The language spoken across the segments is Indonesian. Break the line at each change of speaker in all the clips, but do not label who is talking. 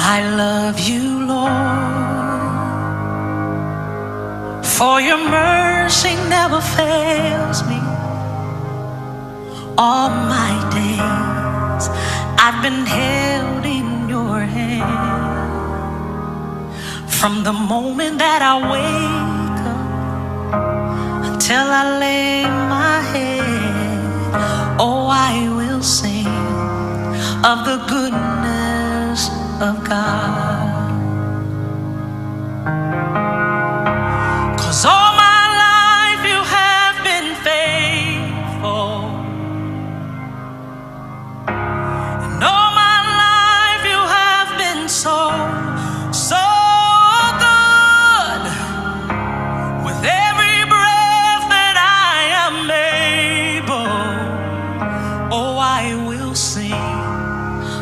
I love you, Lord, for your mercy never fails me. All my days I've been held in your hand. From the moment that I wake up until I lay my head, oh, I will sing of the goodness of God. 'Cause all my life you have been faithful, and all my life you have been so good. With every breath that I am able, oh, I will sing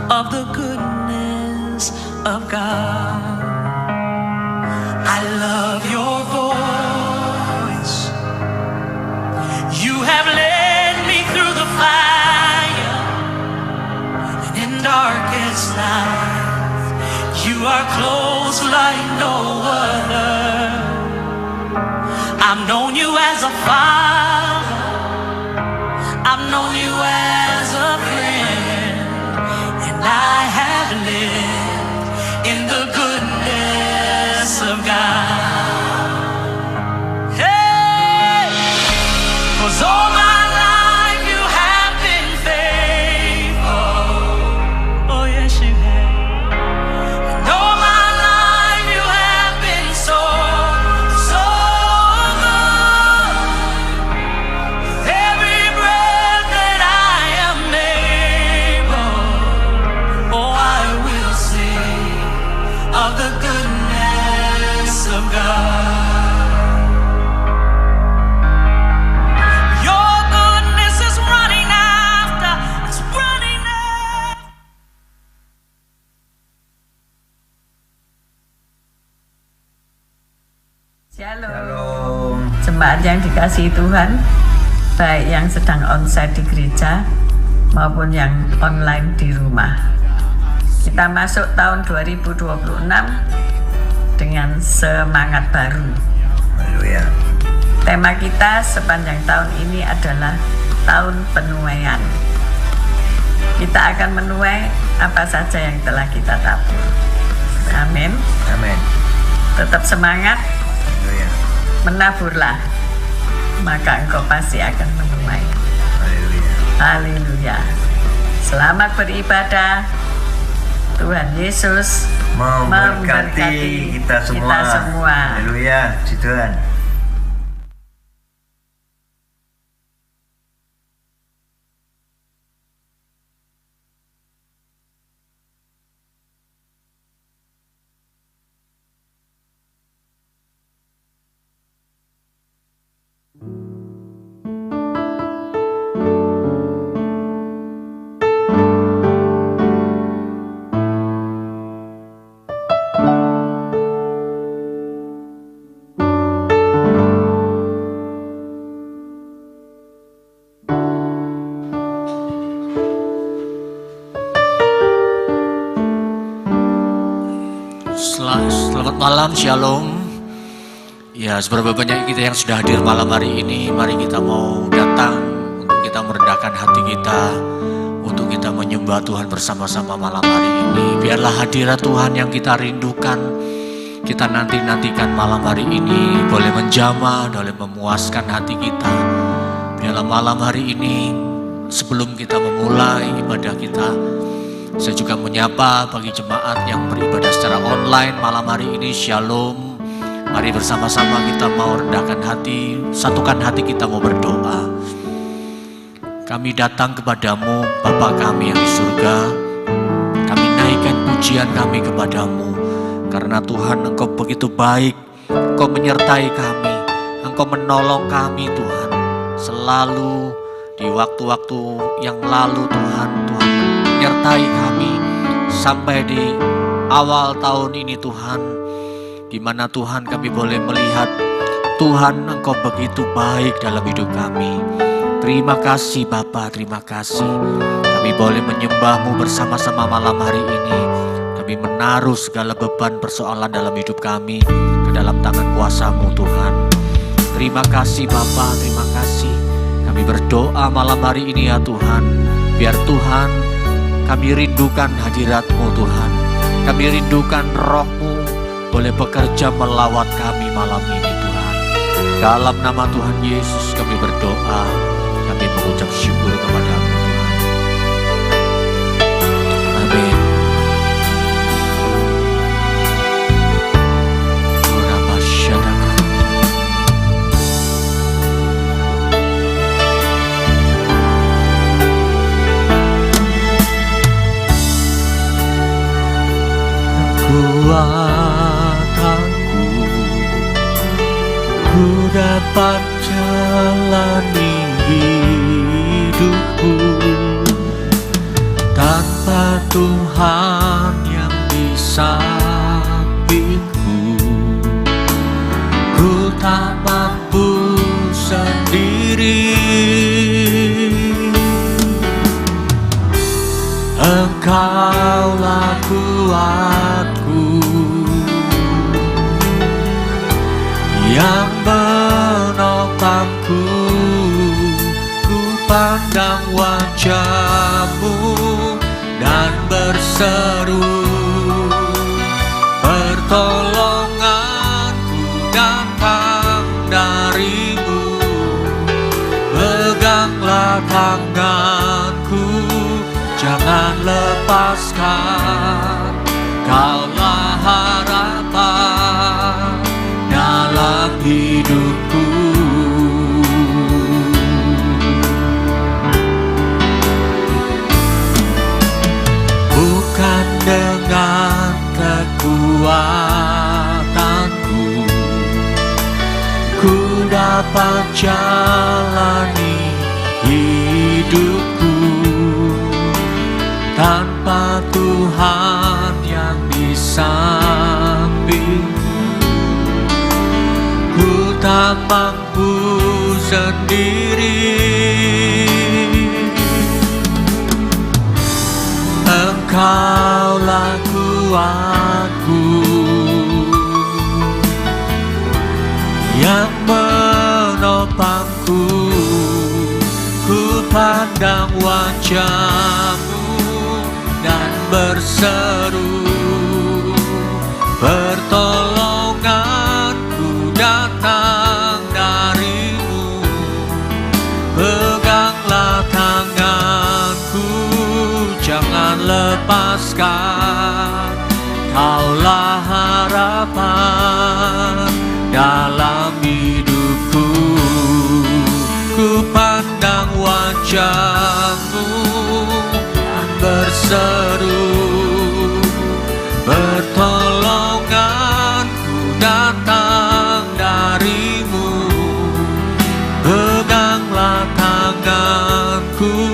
of the goodness of God. I love your voice. You have led me through the fire, and in darkest night, you are close like no other. I've known you as a father, I've known you as a friend, and I have lived in the goodness of God. Hey, 'cause all my life you have been faithful. Oh yes you have. And all my life you have been so good. With every breath that I am able, oh, I will sing of the goodness of God. Your goodness is running after, it's running after.
Shalom, jemaat yang dikasihi Tuhan, baik yang sedang onsite di gereja maupun yang online di rumah. Kita masuk tahun 2026 dengan semangat baru.
Haleluya.
Tema kita sepanjang tahun ini adalah tahun penuaian. Kita akan menuai apa saja yang telah kita tabur. Amin.
Amin.
Tetap semangat,
Haleluya.
menaburlah, maka engkau pasti akan menuai.
Haleluya.
Haleluya. Selamat beribadah. Tuhan Yesus
Memberkati kita semua. Haleluya, puji Tuhan.
Selamat malam, shalom. Ya, seberapa banyak kita yang sudah hadir malam hari ini. Mari kita mau datang untuk kita merendahkan hati kita, untuk kita menyembah Tuhan bersama-sama malam hari ini. Biarlah hadirat Tuhan yang kita rindukan, kita nantikan malam hari ini boleh menjamah, boleh memuaskan hati kita. Biarlah malam hari ini sebelum kita memulai ibadah kita, saya juga menyapa bagi jemaat yang beribadah secara online malam hari ini. Shalom. Mari bersama-sama kita mau rendahkan hati, satukan hati kita mau berdoa. Kami datang kepadamu, Bapa kami yang di surga. Kami naikkan pujian kami kepadamu, karena Tuhan Engkau begitu baik. Engkau menyertai kami, Engkau menolong kami Tuhan. Selalu di waktu-waktu yang lalu Tuhan menyertai kami sampai di awal tahun ini Tuhan, di mana Tuhan kami boleh melihat Tuhan Engkau begitu baik dalam hidup kami. Terima kasih Bapa, terima kasih. Kami boleh menyembah-Mu bersama-sama malam hari ini. Kami Kami menaruh segala beban persoalan dalam hidup kami ke dalam tangan kuasa-Mu Tuhan. Terima kasih Bapa, terima kasih. Kami berdoa malam hari ini ya Tuhan. Biar Tuhan, kami rindukan hadirat-Mu Tuhan. Kami rindukan Roh-Mu boleh bekerja melawat kami malam ini Tuhan. Dalam nama Tuhan Yesus kami berdoa. Kami mengucap syukur kepada-Mu Tuhan. Amin.
Kekuatanku, ku dapat jalani hidupku tanpa Tuhan yang di sampingku. Ku tak mampu sendiri. Engkaulah kuatku yang menopangku. Ku pandang wajah-Mu dan berseru, pertolonganku datang dari-Mu. Peganglah tanganku, jangan lepaskan. Kaulah harapan dalam hidupku. Bukan dengan kekuatanku ku dapat jalani hidupku tanpa Tuhan yang di sampingku. Ku tak mampu sendiri. Engkaulah kuatku yang menopangku. Ku pandang wajah-Mu dan berseru, pertolonganku datang dari-Mu. Peganglah tanganku, jangan lepaskan. Kaulah harapan dalam hidupku. Ku pandang wajah-Mu dan berseru, pertolonganku datang dari-Mu. Peganglah tanganku,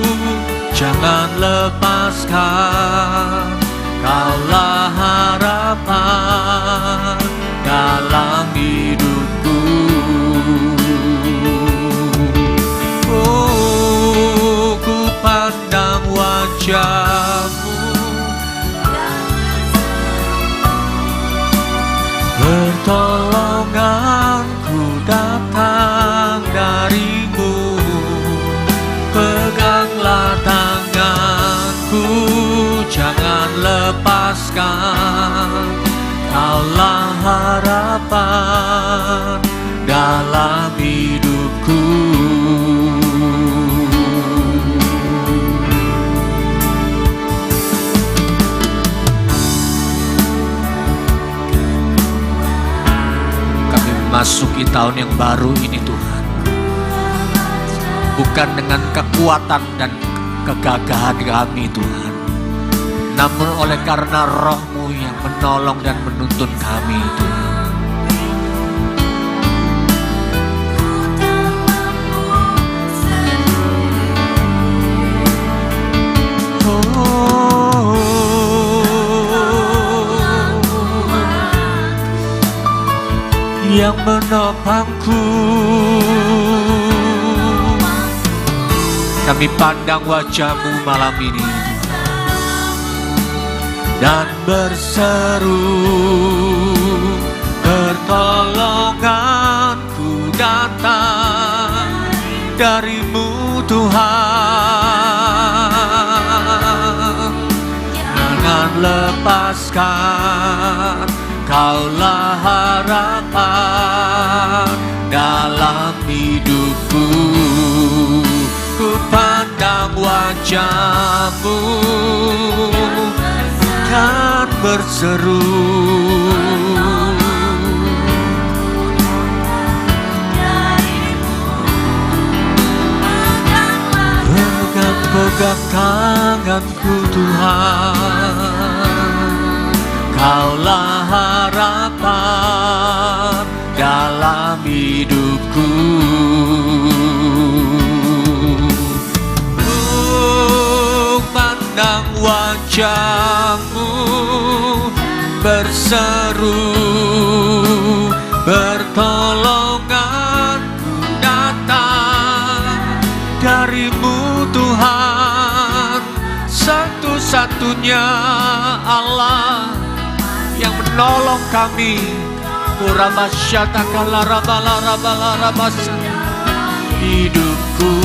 jangan lepaskan. Kaulah harapan dalam hidupku. Oh, ku pandang wajah-Mu, pertolonganku datang dari-Mu. Peganglah tanganku, jangan lepaskan. Kaulah harapan dalam hidupku.
Kami memasuki tahun yang baru ini Tuhan, bukan dengan kekuatan dan kegagahan kami Tuhan, namun oleh karena Roh-Mu yang menolong dan menuntun kami Tuhan.
Yang menopangku.
Kami pandang wajah-Mu malam ini dan berseru, pertolonganku datang darimu Tuhan. Jangan lepaskan, Kaulah harapan dalam hidupku. Ku pandang wajah-Mu dan berseru, pegang tanganku Tuhan, Kaulah harapan dalam hidupku. Pandang wajah-Mu, berseru, pertolonganku datang darimu Tuhan, satu-satunya Allah yang menolong kami. Hidupku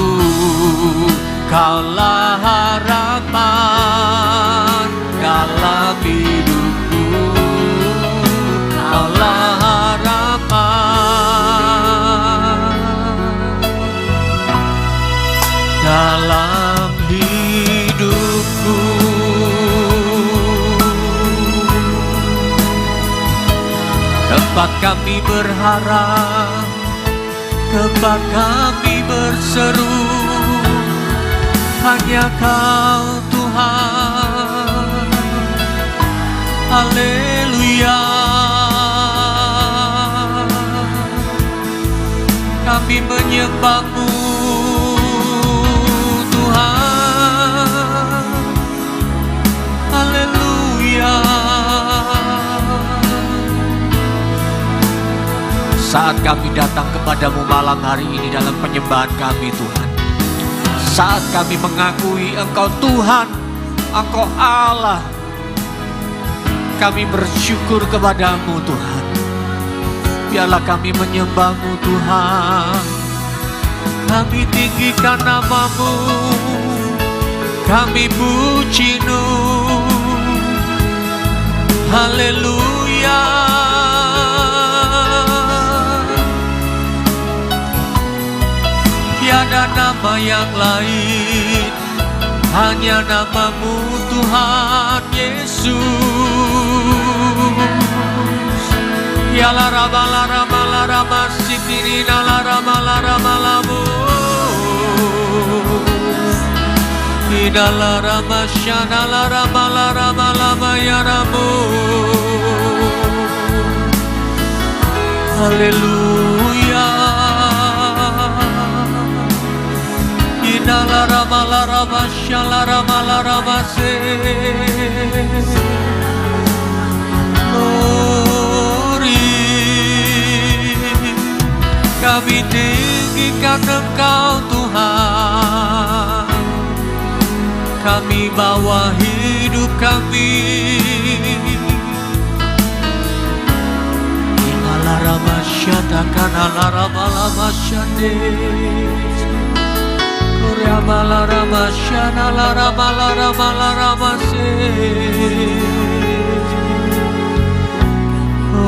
Kaulah harapan dalam hidupku, Kaulah harapan dalam hidupku. Tempat kami berharap, tempat kami berseru, hanya Kau Tuhan. Haleluya. Kami menyembah-Mu Tuhan. Haleluya. Saat kami datang kepadamu malam hari ini dalam penyembahan kami Tuhan, saat kami mengakui Engkau Tuhan, Engkau Allah, kami bersyukur kepadamu Tuhan. Biarlah kami menyembah-Mu Tuhan, kami tinggikan nama-Mu, kami puji-Mu. Haleluya. Tiada nama yang lain, hanya nama-Mu Tuhan Yesus. Ya la rama la rama la rama sipirina la rama lamu. Ina la rama shana la rama lama ya ramu. Haleluya. La rama shala rama se. Glory. Kami tinggikan Engkau Tuhan, kami bawa hidup kami. Inala rama syata kanala rama lama syade. Rama la rama shana la rama se.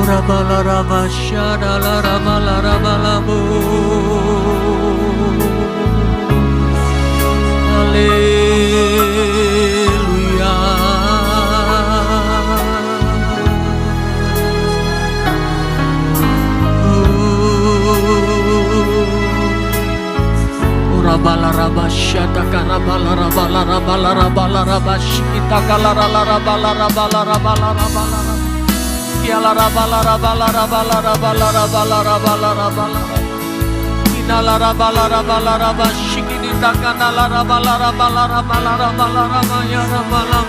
Rama la rama shana la rama lamu. Haleluya. Rabala rabashata karabala rabala rabala rabala rabashita kalara rabala rabala rabala rabala yala rabala rabala rabala rabala rabala rabala rabala inala rabala rabala rabashikini takana rabala rabala rabala rabala rabaya rabala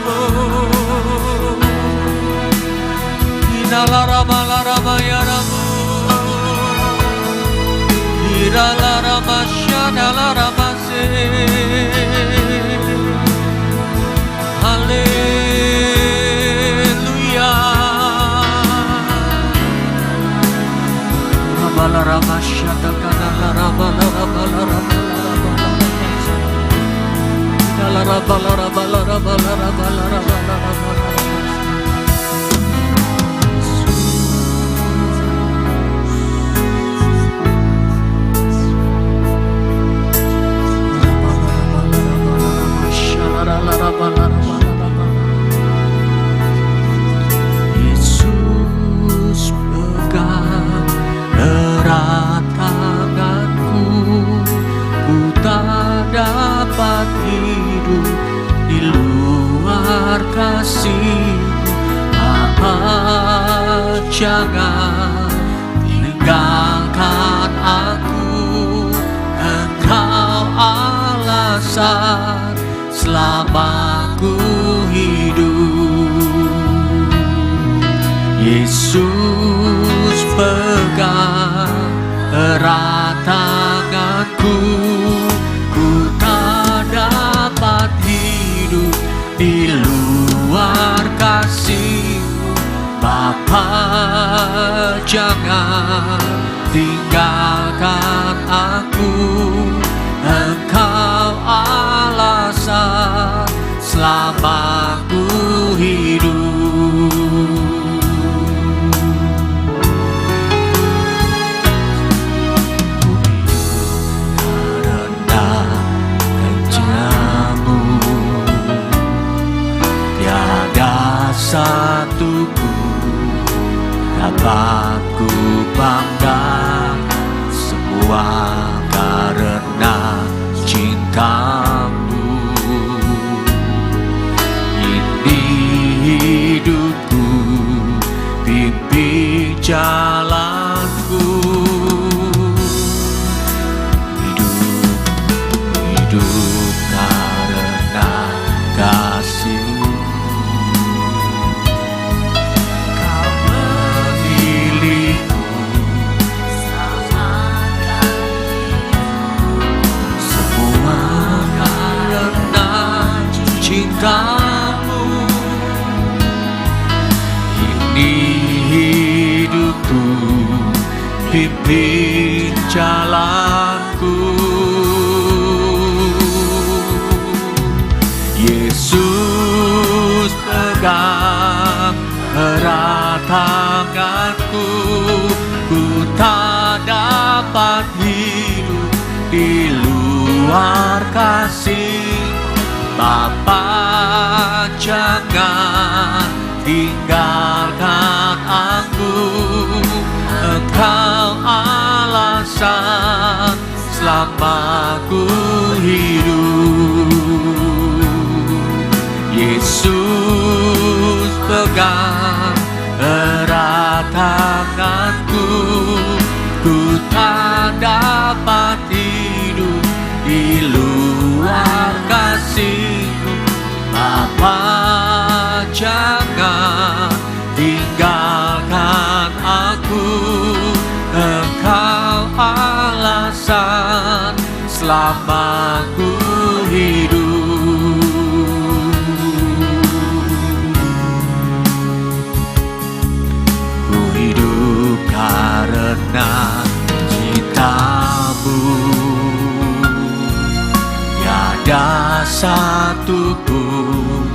inala rabala rabaya rabu. La rama shana la rama se. Hallelujah. jangan tinggalkan aku. Engkau alasan selama ku hidup. Yesus pegang erat tanganku, ku tak dapat hidup di luar kasih-Mu. Bapa, jangan tinggalkan aku. Engkau alasan selama ku hidup. Ku hidup karena kerja-Mu, tiada satu pun dapat ku pandang, semua karena cinta-Mu. Ini hidupku, pimpin jalanku. Hidup karena kasih-Mu. Kau memilihku, semua karena cinta-Mu. Ini hidupku, pimpin jalanku. Yesus pegang erat tanganku, ku tak dapat hidup di luar kasih. Bapa, jangan tinggalkan aku. Engkau alasan selama ku hidup. Yesus pegang erat tanganku, ku tak dapat hidup di luar kasih-Mu. Bapa, jangan tinggalkan aku. Engkau alasan selama ku hidup. Ku hidup karena cinta-Mu, tiada satu pun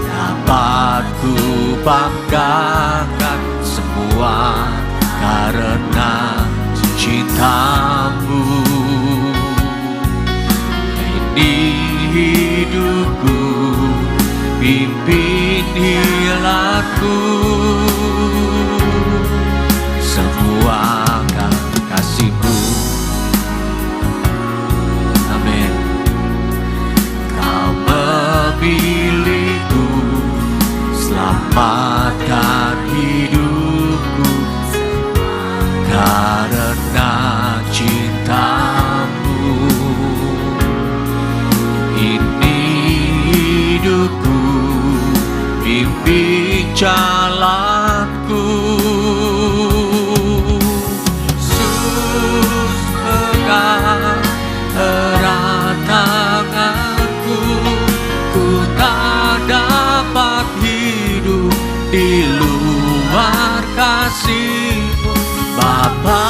dapat ku banggakan, semua karena cinta-Mu. Ini hidupku, pimpin hilalku. Semua kasih-Mu. Amin. Kau memilihku, selamatkan hidupku karena cinta-Mu. Ini hidupku, pimpin jalanku. Yesus pegang erat tanganku, ku tak dapat hidup di luar kasih-Mu. Bapa,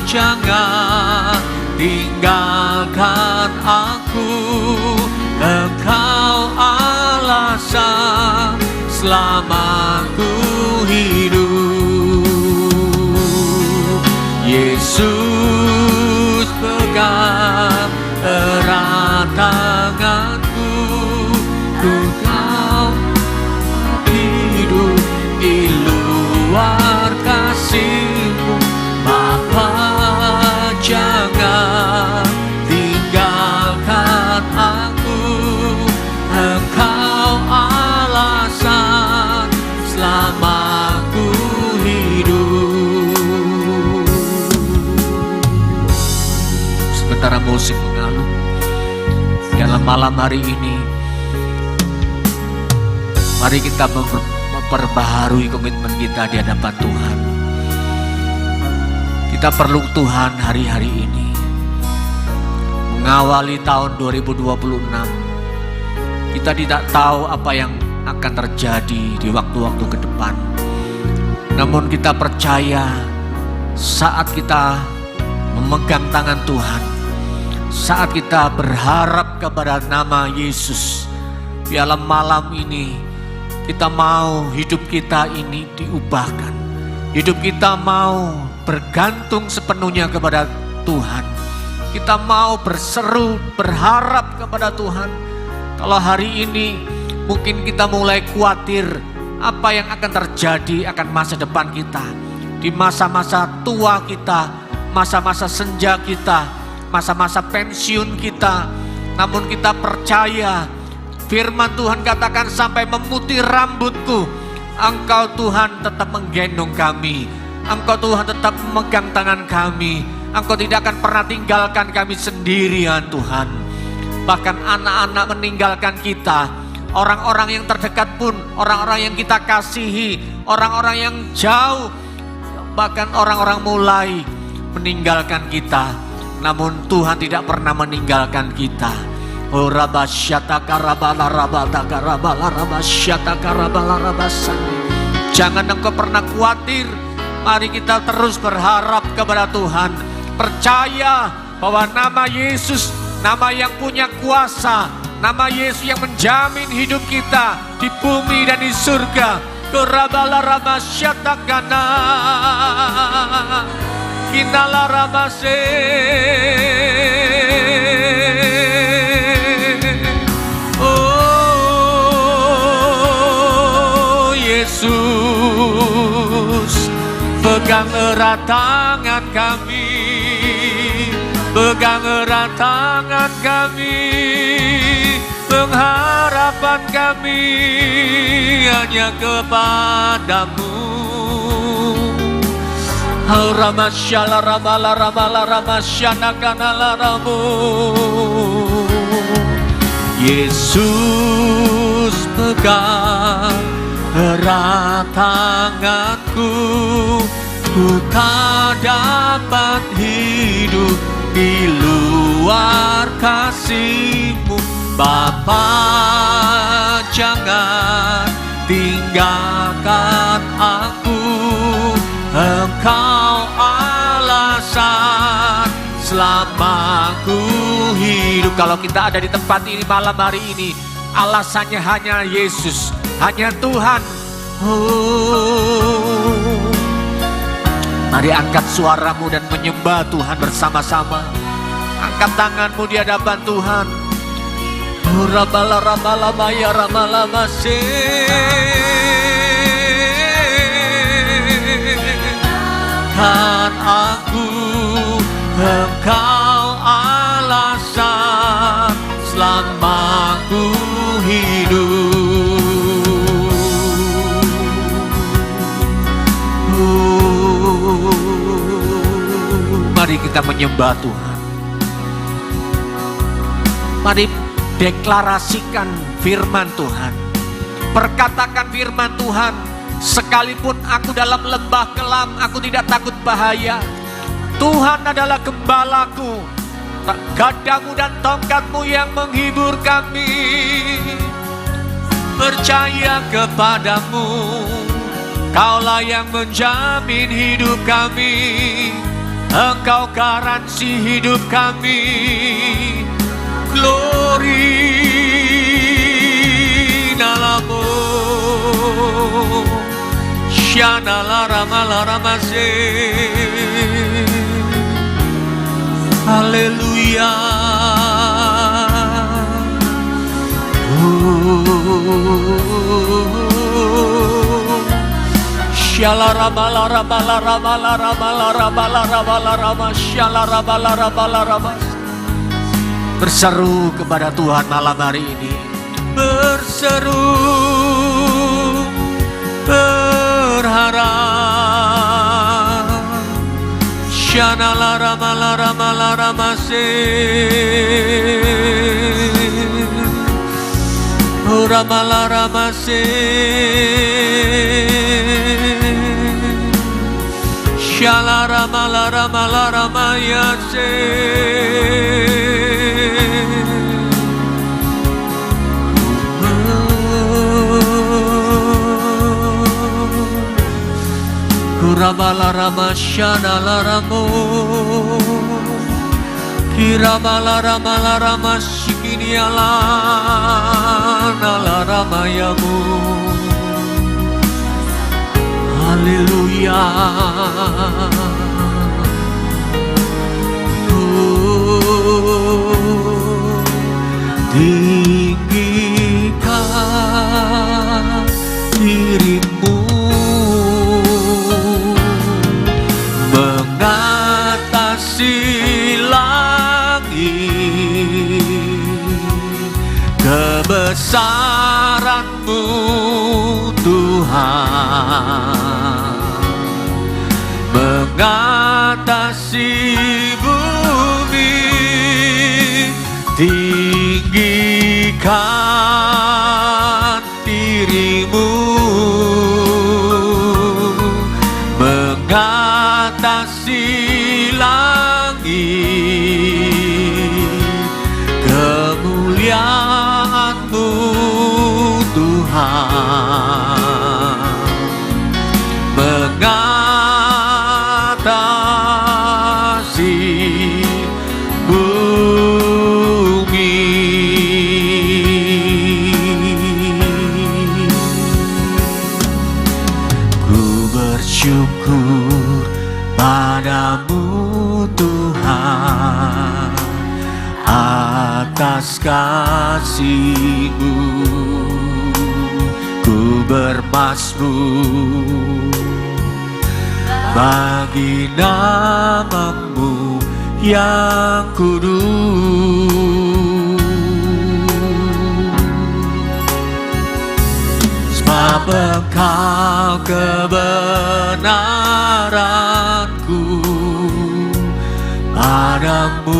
jangan tinggalkan aku. Engkau alasan selama ku hidup. Yesus pegang erat tanganku, ku kau hidup di luar kasih-Mu. Bapa, jangan tinggalkan aku. Engkau alasan selama ku hidup. musik mengalun. Dalam malam hari ini, mari kita memperbaharui komitmen kita di hadapan Tuhan. Kita perlu Tuhan hari-hari ini. Mengawali tahun 2026, kita tidak tahu apa yang akan terjadi di waktu-waktu ke depan. Namun kita percaya saat kita memegang tangan Tuhan, saat kita berharap kepada nama Yesus, dalam malam ini kita mau hidup kita ini diubahkan. Hidup kita mau bergantung sepenuhnya kepada Tuhan. Kita mau berseru, berharap kepada Tuhan. Kalau hari ini mungkin kita mulai khawatir apa yang akan terjadi akan masa depan kita. Di masa-masa tua kita, masa-masa senja kita, masa-masa pensiun kita. Namun kita percaya firman Tuhan katakan, sampai memutih rambutku, Engkau Tuhan tetap menggendong kami. Engkau Tuhan tetap memegang tangan kami. Engkau tidak akan pernah tinggalkan kami sendirian Tuhan. Bahkan anak-anak meninggalkan kita, orang-orang yang terdekat pun, orang-orang yang kita kasihi, orang-orang yang jauh, bahkan orang-orang mulai meninggalkan kita. Namun Tuhan tidak pernah meninggalkan kita. Oh rabasyata karabala rabata karabala rabasyata karabala rabasan. Jangan engkau pernah khawatir. Mari kita terus berharap kepada Tuhan. Percaya bahwa nama Yesus, nama yang punya kuasa, nama Yesus yang menjamin hidup kita di bumi dan di surga. Kerabala rabasyata kana kinala rabase. Oh Yesus, pegang erat tangan kami, pegang erat tangan kami. Pengharapan kami hanya kepadamu. Ramasyala ramala ramala ramasyana kanala ramu. Yesus, pegang erat tanganku. Ku tak dapat hidup di luar kasih-Mu. Bapa, jangan tinggalkan aku. Engkau alasan selama ku hidup. Kalau kita ada di tempat ini malam hari ini, alasannya hanya Yesus, hanya Tuhan. Oh, mari angkat suaramu dan menyembah Tuhan bersama-sama. Angkat tanganmu di hadapan Tuhan. Rabala rabala maya ramala mase. Kan aku, Engkau alasan selama ku hidup. Mari kita menyembah Tuhan. Mari deklarasikan firman Tuhan. Perkatakan firman Tuhan. Sekalipun aku dalam lembah kelam, aku tidak takut bahaya. Tuhan adalah gembalaku. Gadamu dan tongkatmu yang menghibur kami. Percaya kepadamu, Kaulah yang menjamin hidup kami. Engkau garansi hidup kami. Glory nalamu Shana la ramase. Haleluya. Shala rabala rabala rabala rabala rabala rabala rabala shala rabala rabala rabala. Berseru kepada Tuhan malam hari ini. Berseru, berharap. Shana la ramala ramala Ramase Ramala Ramase Shala Ramala Ramala Ramayase Kurabala Ramashana Laramo Kirabala Ramala Ramashikini Alana Ramayamu. Haleluya. Tinggikan dirimu mengatasi langit, kebesaran-Mu Tuhan mengatasi bumi. Tinggikan dirimu mengatasi langit, kemuliaan-Mu Tuhan mengatasi bumi. Ku bersyukur padamu Tuhan atas kasih-Mu. Ku bermazmur bagi nama-Mu yang kudus. Sebab Engkau kebenaran-Ku, padamu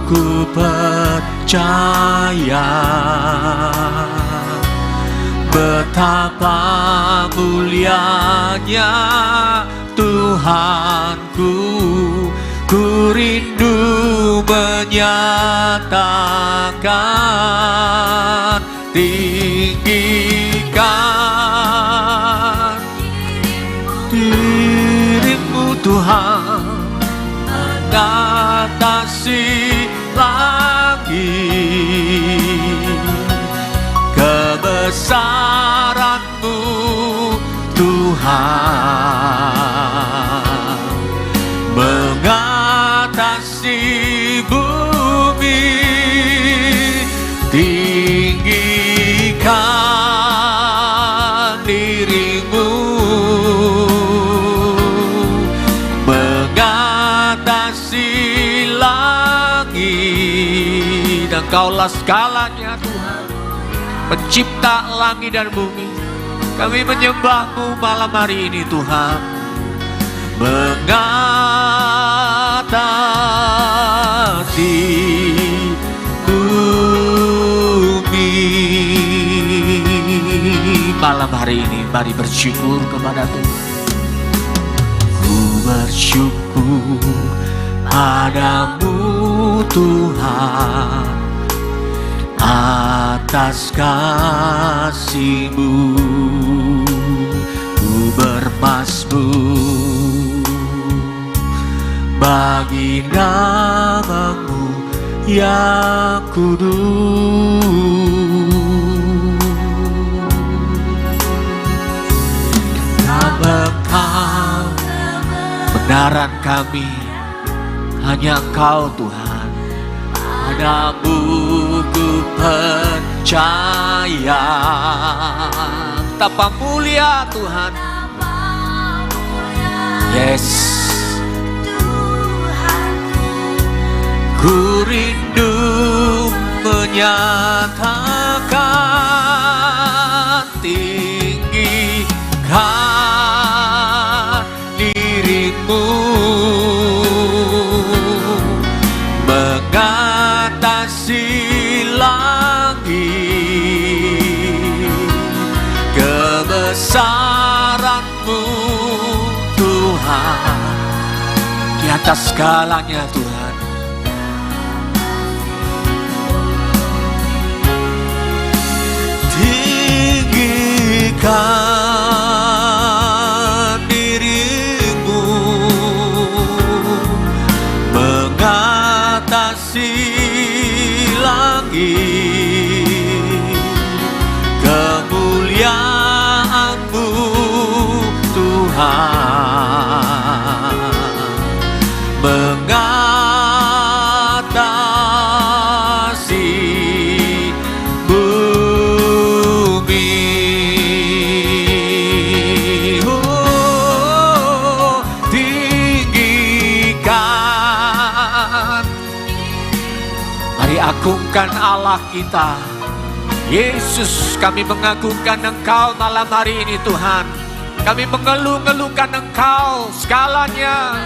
ku percaya. Betapa mulianya Tuhanku, ku rindu menyatakan. Tinggikan dirimu Tuhan mengatasi langit, kebesaran-Mu Tuhan mengatasi bumi. Tinggikan dirimu mengatasi langit. Engkaulah segalanya Tuhan, pencipta langit dan bumi. Kami menyembah-Mu malam hari ini Tuhan, mengatasi bumi. Malam hari ini mari bersyukur kepada Tuhan. Ku bersyukur padamu Tuhan atas kasih-Mu. Ku bermazmur bagi nama-Mu yang kudus. Engkau kebenaran kami, hanya Engkau Tuhan. Padamu ku percaya. Betapa mulia Tuhan. Yes, ku rindu menyatakan. Tinggikan dirimu kebesaran-Mu Tuhan, di atas segalanya Tuhan. Tinggikan diri-Mu mengatasi langit, kemuliaan-Mu Tuhan mengatasi bumi. Tinggikan, mari agungkan Allah kita. Yesus, kami mengagungkan Engkau malam hari ini Tuhan. Kami mengeluh-ngeluhkan Engkau segalanya.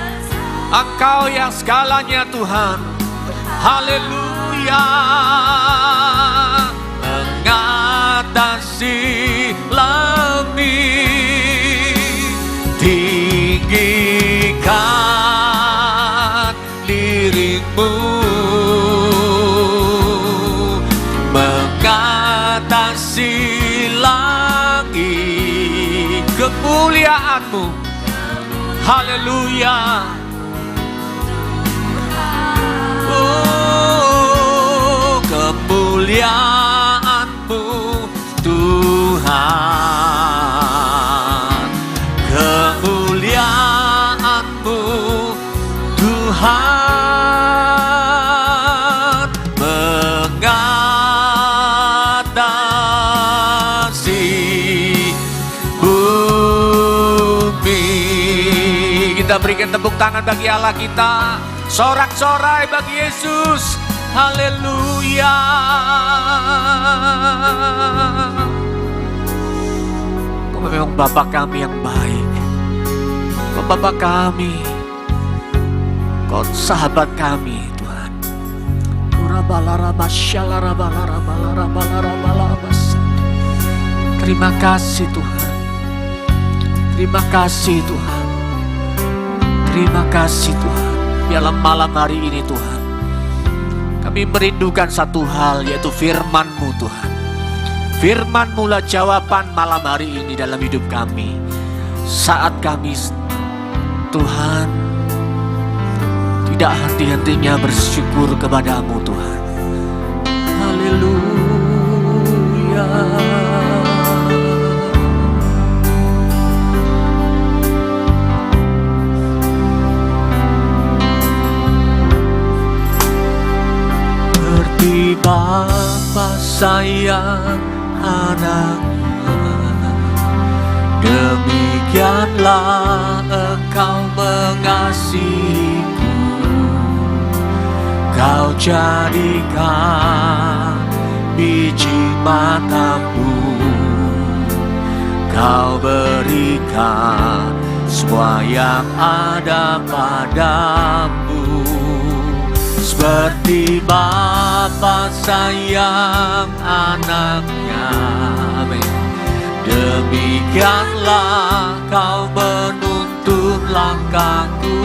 Engkau yang segalanya Tuhan. Haleluya. Mengatasi langit, tinggikan diri-Mu mengatasi langit, kemuliaan-Mu. Haleluya. Oh, kemuliaan-Mu Tuhan, kemuliaan-Mu Tuhan mengatasi bumi. Kita berikan tepuk tangan bagi Allah kita, sorak-sorai bagi Yesus. Haleluya. Kau memang Bapa kami yang baik. Kau Bapa kami, Kau sahabat kami Tuhan. Terima kasih Tuhan. Terima kasih Tuhan. Terima kasih Tuhan. Dalam malam hari ini Tuhan, kami merindukan satu hal, yaitu firman-Mu Tuhan. Firman-Mu lah jawaban malam hari ini dalam hidup kami. Saat kami Tuhan tidak henti-hentinya bersyukur kepada-Mu Tuhan. Haleluya. Seperti Bapa sayang anaknya, demikianlah Engkau mengasihiku. Kau jadikan biji matamu, Kau berikan semua yang ada padamu. Seperti Bapa sayang anaknya, demikianlah Kau menuntun langkahku.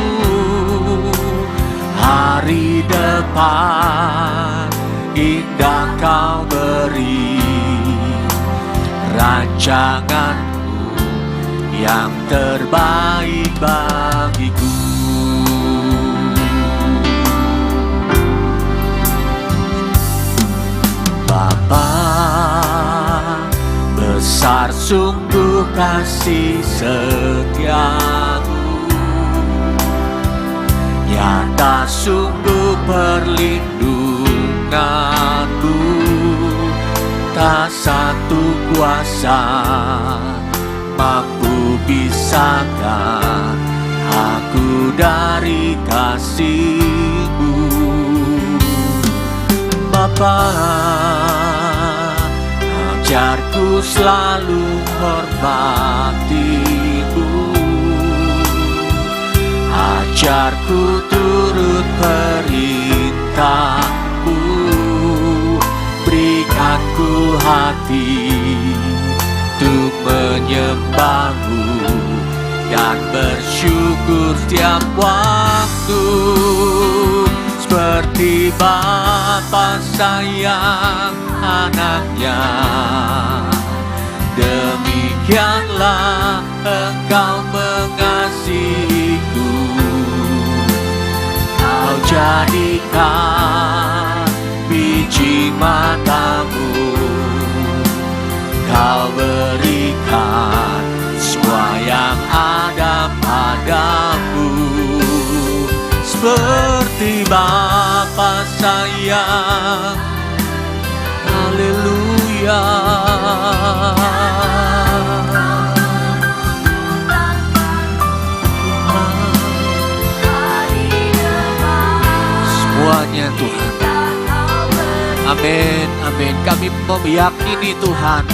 Hari depan indah Kau beri, rancanganmu yang terbaik bagiku. Bapa, besar sungguh kasih setiamu, nyata sungguh perlindunganmu. Tak satu kuasa mampu pisahkan aku dari kasih-Mu. Bapa, ajarku selalu hormati-Mu, ajarku turut perintah-Mu, berikanku hati untuk menyembah-Mu dan bersyukur setiap waktu. Seperti Bapa sayang anaknya, demikianlah Engkau mengasihiku. Kau jadikan biji mata-Mu, Kau berikan semua yang ada padamu. Seperti Bapa sayang, haleluya. Semuanya Tuhan. Amin, amin. Kami meyakini Tuhan.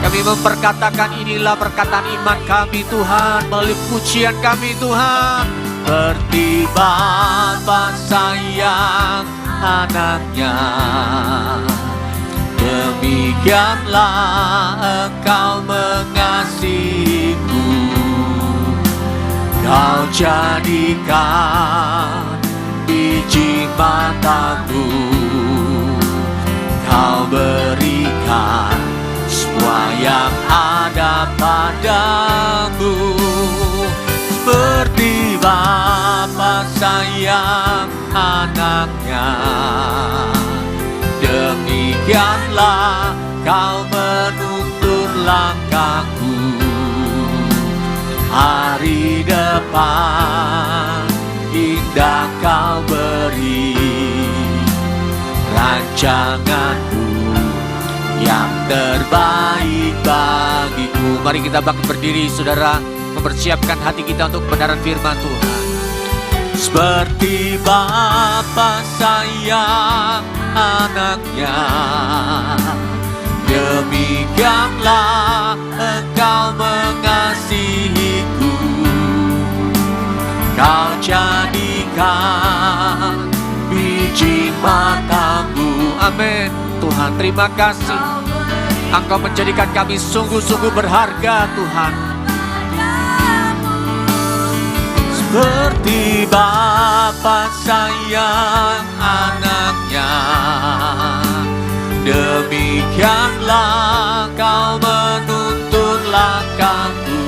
Kami memperkatakan inilah perkataan iman kami Tuhan, melalui pujian kami Tuhan. Seperti Bapa sayang anaknya, demikianlah Engkau mengasihiku. Kau jadikan biji mata-Mu, Kau berikan semua yang ada padamu. Seperti Bapa sayang anaknya, demikianlah Kau menuntun langkahku. Hari depan indah Kau beri, rancangan-Mu yang terbaik bagiku. Mari kita bangkit berdiri saudara, mempersiapkan hati kita untuk kebenaran firman Tuhan. Seperti Bapa sayang anaknya, demikianlah Engkau mengasihiku. Kau jadikan biji mata-Mu. Amin. Tuhan, terima kasih. Engkau menjadikan kami sungguh-sungguh berharga Tuhan. Seperti Bapa sayang anaknya, demikianlah Kau menuntun langkahku.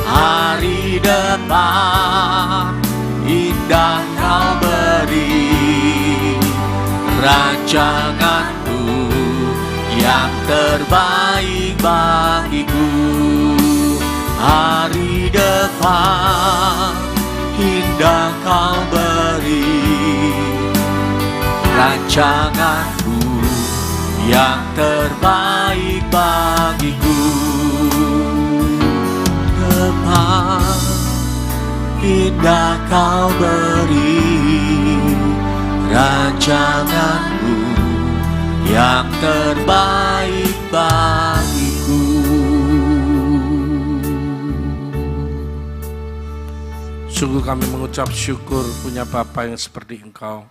Hari depan indah Kau beri, rancangan-Mu yang terbaik bagiku. Hari depan indah Kau beri, rancangan-Mu yang terbaik bagiku. Depan indah Kau beri, rancangan-Mu yang terbaik bagiku.
Sungguh kami mengucap syukur punya Bapa yang seperti Engkau,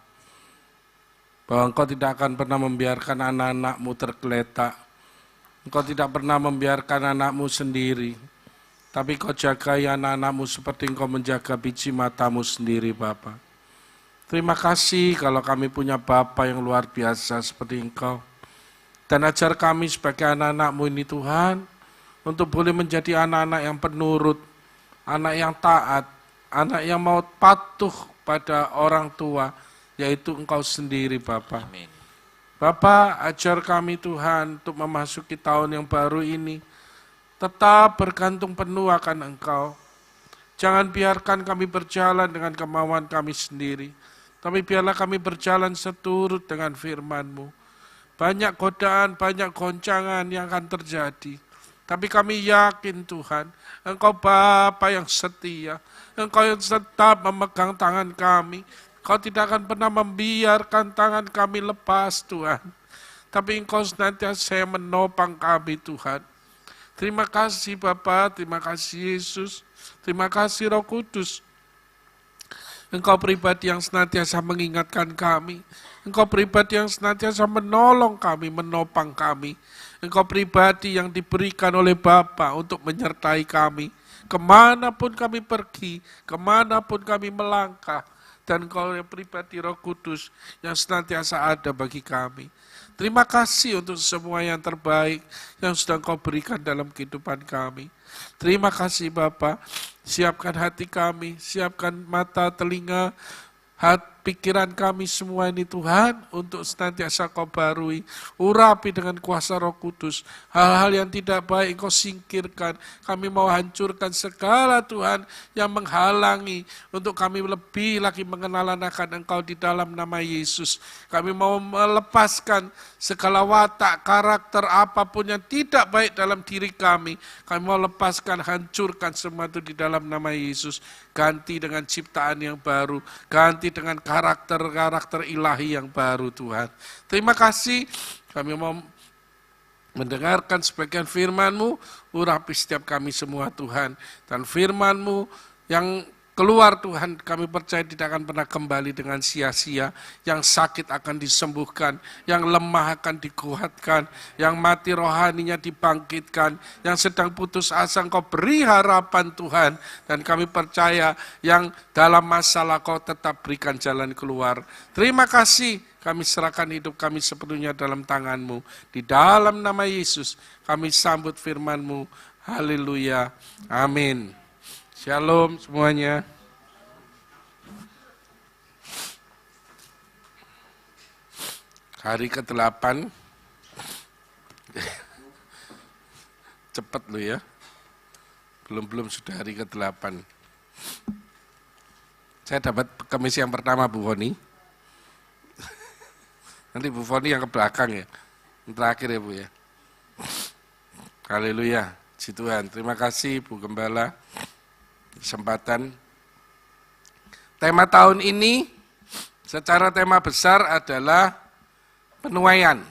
bahwa Engkau tidak akan pernah membiarkan anak-anak-Mu tergeletak. Engkau tidak pernah membiarkan anak-Mu sendiri, tapi Kau jagai anak-anak-Mu seperti Engkau menjaga biji mata-Mu sendiri, Bapa. Terima kasih kalau kami punya Bapa yang luar biasa seperti Engkau. Dan ajar kami sebagai anak-anak-Mu ini Tuhan, untuk boleh menjadi anak-anak yang penurut, anak yang taat, anak yang mau patuh pada orang tua, yaitu Engkau sendiri Bapa.
Amin.
Bapa, ajar kami Tuhan untuk memasuki tahun yang baru ini, tetap bergantung penuh akan Engkau. Jangan biarkan kami berjalan dengan kemauan kami sendiri, tapi biarlah kami berjalan seturut dengan firman-Mu. Banyak godaan, banyak goncangan yang akan terjadi, tapi kami yakin Tuhan, Engkau Bapa yang setia, Engkau yang tetap memegang tangan kami. Engkau tidak akan pernah membiarkan tangan kami lepas Tuhan, tapi Engkau senantiasa menopang kami Tuhan. Terima kasih Bapa, terima kasih Yesus, terima kasih Roh Kudus. Engkau pribadi yang senantiasa mengingatkan kami, Engkau pribadi yang senantiasa menolong kami, menopang kami. Engkau pribadi yang diberikan oleh Bapa untuk menyertai kami. Kemanapun kami pergi, kemanapun kami melangkah, dan Engkau yang pribadi Roh Kudus yang senantiasa ada bagi kami. Terima kasih untuk semua yang terbaik yang sudah Engkau berikan dalam kehidupan kami. Terima kasih Bapa, siapkan hati kami, siapkan mata, telinga, pikiran kami semua ini Tuhan, untuk senantiasa Kau barui, urapi dengan kuasa Roh Kudus. Hal-hal yang tidak baik Engkau singkirkan. Kami mau hancurkan segala Tuhan yang menghalangi untuk kami lebih lagi mengenal akan Engkau di dalam nama Yesus. Kami mau melepaskan segala watak, karakter apapun yang tidak baik dalam diri kami. Kami mau lepaskan, hancurkan semua itu di dalam nama Yesus. Ganti dengan ciptaan yang baru, ganti dengan karakter-karakter ilahi yang baru Tuhan. Terima kasih, kami mau mendengarkan sebagian firman-Mu, urapi setiap kami semua Tuhan. Dan firman-Mu yang keluar Tuhan, kami percaya tidak akan pernah kembali dengan sia-sia. Yang sakit akan disembuhkan, yang lemah akan dikuatkan, yang mati rohaninya dibangkitkan, yang sedang putus asa Engkau beri harapan Tuhan. Dan kami percaya yang dalam masalah Kau tetap berikan jalan keluar. Terima kasih, kami serahkan hidup kami sepenuhnya dalam tangan-Mu. Di dalam nama Yesus kami sambut firman-Mu. Haleluya. Amin. Shalom semuanya. Hari ke-8. Cepat lu ya. Belum sudah hari ke-8. Saya dapat komisi yang pertama Bu Foni. Nanti Bu Foni yang ke belakang ya. Yang terakhir ya Bu ya. Haleluya. Puji Tuhan. Terima kasih Bu Gembala. Kesempatan. Tema tahun ini secara tema besar adalah penuaian.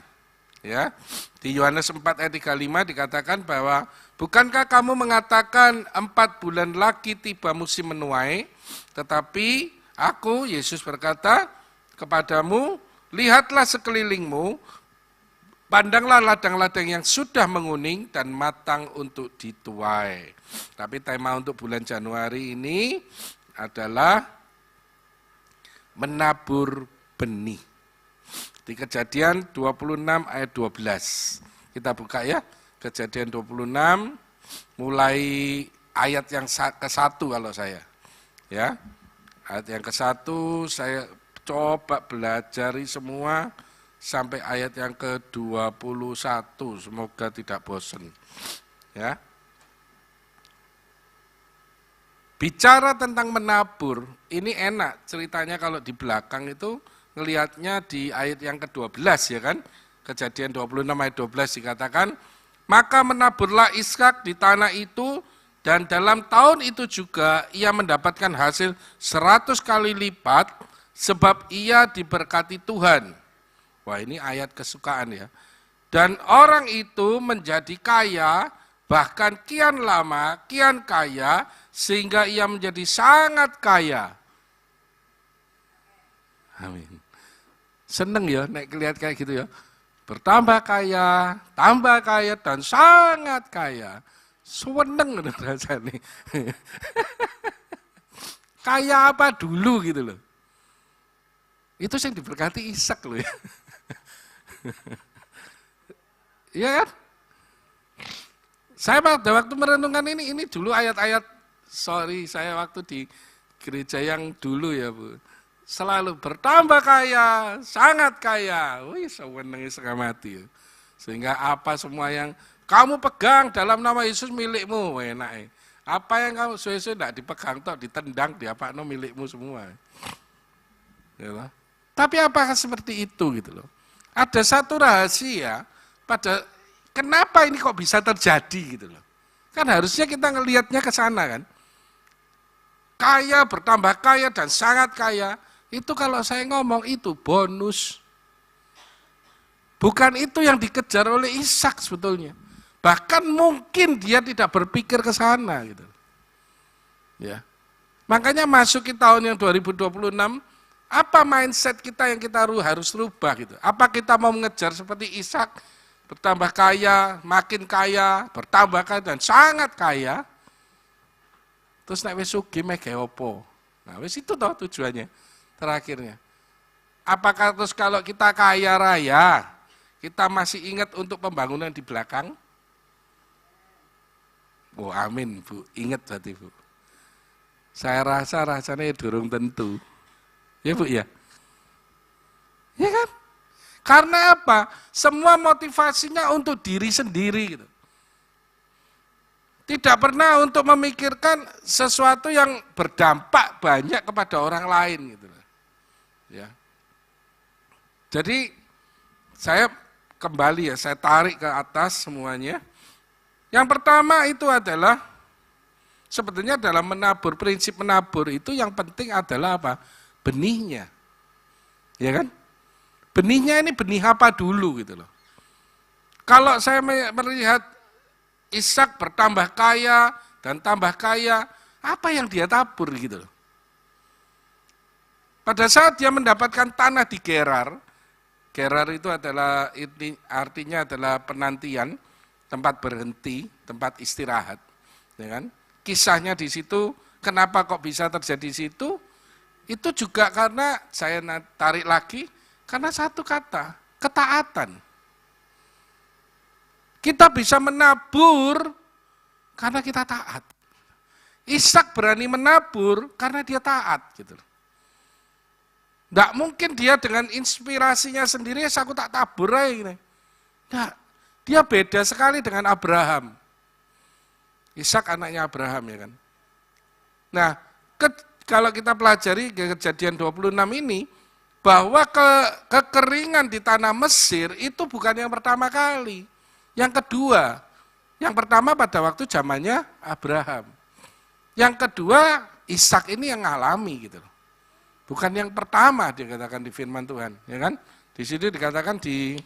Ya. Di Yohanes 4 ayat 35 dikatakan bahwa bukankah kamu mengatakan 4 bulan lagi tiba musim menuai, tetapi aku, Yesus berkata kepadamu, lihatlah sekelilingmu, pandanglah ladang-ladang yang sudah menguning dan matang untuk dituai. Tapi tema untuk bulan Januari ini adalah menabur benih. Di Kejadian 26 ayat 12. Kita buka ya, Kejadian 26 mulai ayat yang ke-1 kalau saya. Ya. Ayat yang ke-1 saya coba belajari semua sampai ayat yang ke-21, semoga tidak bosan. Ya. Bicara tentang menabur, ini enak ceritanya kalau di belakang itu ngelihatnya di ayat yang ke-12 ya kan. Kejadian 26 ayat 12 dikatakan, maka menaburlah Ishak di tanah itu, dan dalam tahun itu juga ia mendapatkan hasil 100 kali lipat, sebab ia diberkati Tuhan. Wah, ini ayat kesukaan ya. Dan orang itu menjadi kaya, bahkan kian lama, kian kaya, sehingga ia menjadi sangat kaya. Amin. Seneng ya, naik lihat kayak gitu ya. Bertambah kaya, tambah kaya, dan sangat kaya. Seneng rasanya. Kaya apa dulu gitu loh. Itu yang diberkati Ishak loh ya. Iya kan? Saya pada waktu merenungkan ini dulu ayat-ayat, saya waktu di gereja yang dulu ya Bu, selalu bertambah kaya, sangat kaya, wih sewenengnya setengah mati. Sehingga apa semua yang kamu pegang dalam nama Yesus milikmu, enak. Apa yang kamu sesuai tidak dipegang, toh ditendang, diapakno milikmu semua. Ya, tapi apakah seperti itu gitu loh? Ada satu rahasia pada kenapa ini kok bisa terjadi gitu loh. Kan harusnya kita ngelihatnya ke sana kan. Kaya, bertambah kaya, dan sangat kaya. Itu kalau saya ngomong itu bonus. Bukan itu yang dikejar oleh Ishak sebetulnya. Bahkan mungkin dia tidak berpikir ke sana gitu. Ya. Makanya masuki tahun yang 2026, apa mindset kita yang kita harus rubah gitu. Apa kita mau mengejar seperti Ishak, bertambah kaya, makin kaya, bertambah kaya dan sangat kaya. Terus nek wis sugih meh gawe apa? Nah, wis itu toh tujuannya. Terakhirnya. Apakah terus kalau kita kaya raya, kita masih ingat untuk pembangunan di belakang? Oh, amin, Bu. Ingat berarti, Bu. Saya rasa rasanya durung tentu. Ya, Bu, ya? Ya kan? Karena apa? Semua motivasinya untuk diri sendiri gitu. Tidak pernah untuk memikirkan sesuatu yang berdampak banyak kepada orang lain gitu. Ya. Jadi saya kembali ya, saya tarik ke atas semuanya. Yang pertama itu adalah sebetulnya dalam menabur, prinsip menabur itu yang penting adalah apa? Benihnya. Ya kan? Benihnya ini benih apa dulu gitu loh. Kalau saya melihat Ishak bertambah kaya dan tambah kaya, apa yang dia tabur gitu loh. Pada saat dia mendapatkan tanah di Gerar, Gerar itu adalah artinya adalah penantian, tempat berhenti, tempat istirahat, ya kan? Kisahnya di situ, kenapa kok bisa terjadi di situ? Itu juga karena saya tarik lagi, karena satu kata, ketaatan. Kita bisa menabur karena kita taat. Ishak berani menabur karena dia taat gitu. Nggak mungkin dia dengan inspirasinya sendiri, aku tak tabur aja. Nggak, dia beda sekali dengan Abraham. Ishak anaknya Abraham ya kan. Nah, kalau kita pelajari Kejadian 26 ini, bahwa kekeringan di tanah Mesir itu bukan yang pertama kali. Yang kedua, yang pertama pada waktu zamannya Abraham. Yang kedua, Ishak ini yang ngalami gitu. Bukan yang pertama dikatakan di firman Tuhan, ya kan? Di sini dikatakan di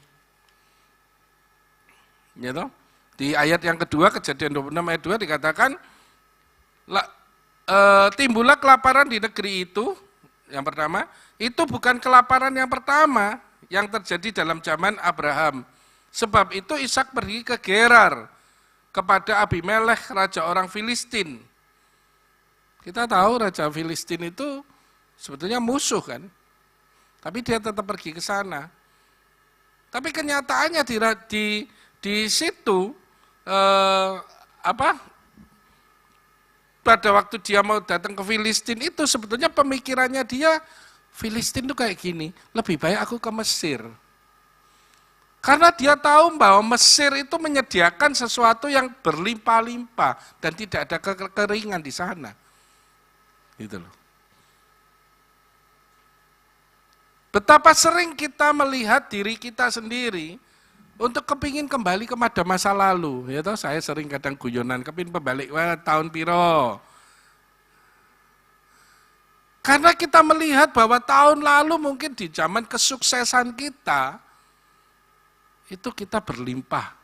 ayat yang kedua, Kejadian 26 ayat 2 dikatakan timbullah kelaparan di negeri itu, yang pertama, itu bukan kelaparan yang pertama yang terjadi dalam zaman Abraham. Sebab itu Ishak pergi ke Gerar kepada Abimelekh, raja orang Filistin. Kita tahu raja Filistin itu sebetulnya musuh kan, tapi dia tetap pergi ke sana. Tapi kenyataannya di situ pada waktu dia mau datang ke Filistin itu sebetulnya pemikirannya dia, Filistin itu kayak gini, lebih baik aku ke Mesir. Karena dia tahu bahwa Mesir itu menyediakan sesuatu yang berlimpah-limpah dan tidak ada kekeringan di sana. Gitu loh. Betapa sering kita melihat diri kita sendiri untuk kepingin kembali kepada masa lalu. Ya toh, saya sering kadang guyonan, kepingin balik tahun piro. Karena kita melihat bahwa tahun lalu mungkin di zaman kesuksesan kita, itu kita berlimpah.